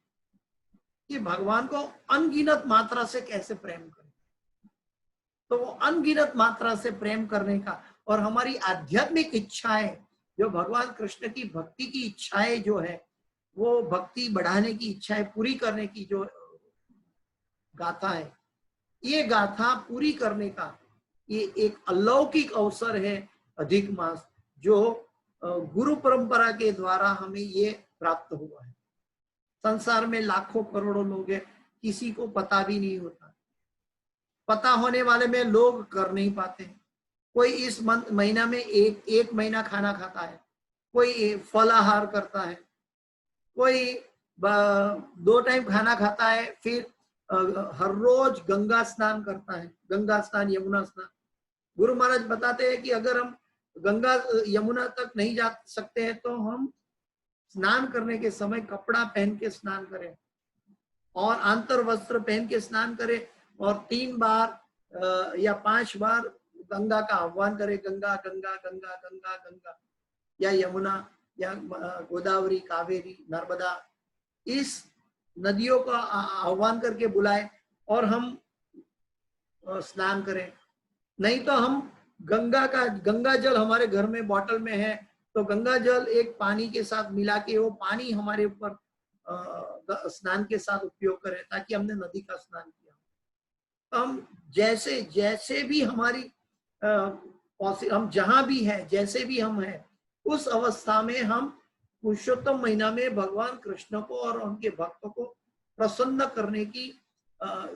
S2: कि भगवान को अनगिनत मात्रा से कैसे प्रेम करें। तो वो अनगिनत मात्रा से प्रेम करने का और हमारी आध्यात्मिक इच्छाएं, जो भगवान कृष्ण की भक्ति की इच्छाएं जो है, वो भक्ति बढ़ाने की इच्छाएं पूरी करने की जो गाथा है, ये गाथा पूरी करने का ये एक अलौकिक अवसर है अधिक मास, जो गुरु परंपरा के द्वारा हमें ये प्राप्त हुआ है। संसार में लाखों करोड़ों लोग हैं, किसी को पता भी नहीं होता, पता होने वाले में लोग कर नहीं पाते। कोई इस महीना में एक महीना खाना खाता है, कोई फलाहार करता है, कोई 2 टाइम खाना खाता है, फिर हर रोज गंगा स्नान करता है, गंगा स्नान, यमुना स्नान। गुरु महाराज बताते हैं कि अगर हम गंगा यमुना तक नहीं जा सकते हैं तो हम स्नान करने के समय कपड़ा पहन के स्नान करें और आंतर वस्त्र पहन के स्नान करें और 3 बार या 5 बार गंगा का आह्वान करें, गंगा गंगा गंगा गंगा गंगा, या यमुना या गोदावरी, कावेरी, नर्मदा, इस नदियों का आह्वान करके बुलाए और हम स्नान करें। नहीं तो हम गंगा जल हमारे घर में बॉटल में है तो गंगा जल एक पानी के साथ मिला के वो पानी हमारे ऊपर स्नान के साथ उपयोग करें, ताकि हमने नदी का स्नान किया। हम जैसे जैसे भी हमारी हम जहां भी है, जैसे भी हम हैं, उस अवस्था में हम पुरुषोत्तम महीना में भगवान कृष्ण को और उनके भक्तों को प्रसन्न करने की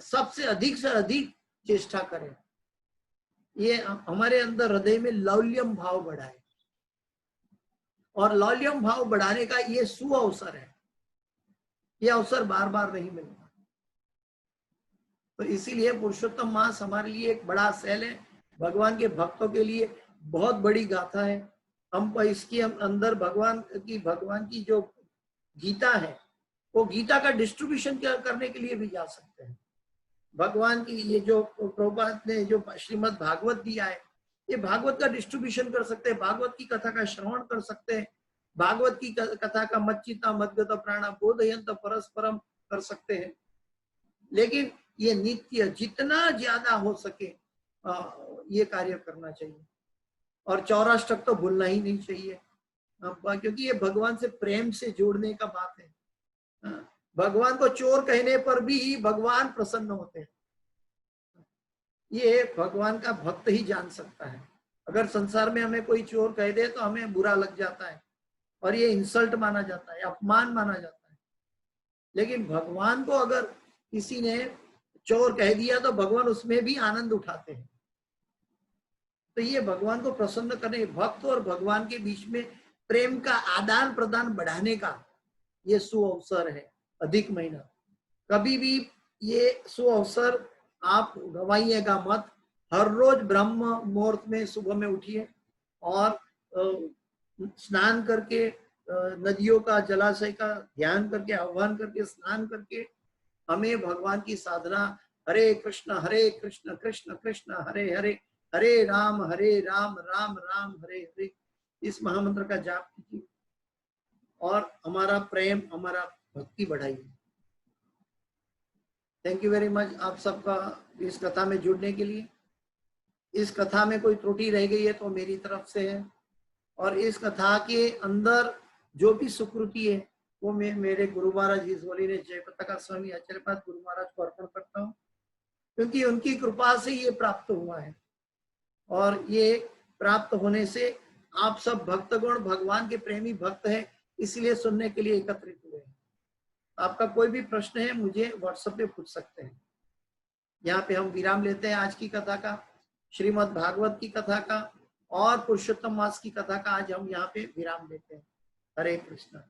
S2: सबसे अधिक से अधिक चेष्टा करें। ये हमारे अंदर हृदय में लौल्यम भाव बढ़ाए और लौल्यम भाव बढ़ाने का ये सुअवसर है। ये अवसर बार बार नहीं मिलता, तो इसीलिए पुरुषोत्तम मास हमारे लिए एक बड़ा सेल है, भगवान के भक्तों के लिए बहुत बड़ी गाथा है। हम इसके अंदर भगवान की जो गीता है, वो गीता का डिस्ट्रीब्यूशन करने के लिए भी जा सकते हैं। भगवान की ये जो प्रभुपाद ने जो श्रीमद् भागवत दिया है, ये भागवत का डिस्ट्रीब्यूशन कर सकते हैं, भागवत की कथा का श्रवण कर सकते हैं, भागवत की कथा का मच्चिता मद्गत प्राणा बोधयंत परस्परम कर सकते हैं। लेकिन ये नित्य जितना ज्यादा हो सके ये कार्य करना चाहिए और चौराष्टक तो भूलना ही नहीं चाहिए, क्योंकि ये भगवान से प्रेम से जोड़ने का बात है। भगवान को चोर कहने पर भी भगवान प्रसन्न होते हैं। ये भगवान का भक्त ही जान सकता है। अगर संसार में हमें कोई चोर कह दे तो हमें बुरा लग जाता है और ये इंसल्ट माना जाता है, अपमान माना जाता है। लेकिन भगवान को अगर किसी ने चोर कह दिया तो भगवान उसमें भी आनंद उठाते हैं। तो ये भगवान को प्रसन्न करने, भक्त और भगवान के बीच में प्रेम का आदान प्रदान बढ़ाने का ये सुअवसर है अधिक महीना। कभी भी ये सुअवसर आप गवाइएगा मत। हर रोज ब्रह्म मुहूर्त में सुबह में उठिए और स्नान करके नदियों का, जलाशय का ध्यान करके, आह्वान करके, स्नान करके हमें भगवान की साधना, हरे कृष्ण कृष्ण कृष्ण हरे हरे, हरे राम राम राम हरे हरे, इस महामंत्र का जाप कीजिए और हमारा प्रेम, हमारा भक्ति बढ़ाइए। थैंक यू वेरी मच आप सबका इस कथा में जुड़ने के लिए। इस कथा में कोई त्रुटि रह गई है तो मेरी तरफ से है, और इस कथा के अंदर जो भी सुकृति है वो मैं मेरे गुरु महाराज इस बोली ने जय पताका स्वामी आचार्यपाद गुरु महाराज को अर्पण करता हूँ, क्योंकि उनकी कृपा से ये प्राप्त हुआ है। और ये प्राप्त होने से आप सब भक्तगण भगवान के प्रेमी भक्त हैं, इसलिए सुनने के लिए एकत्रित हुए हैं। आपका कोई भी प्रश्न है मुझे व्हाट्सएप पे पूछ सकते हैं। यहाँ पे हम विराम लेते हैं आज की कथा का, श्रीमद् भागवत की कथा का और पुरुषोत्तम मास की कथा का आज हम यहाँ पे विराम लेते हैं। हरे कृष्ण।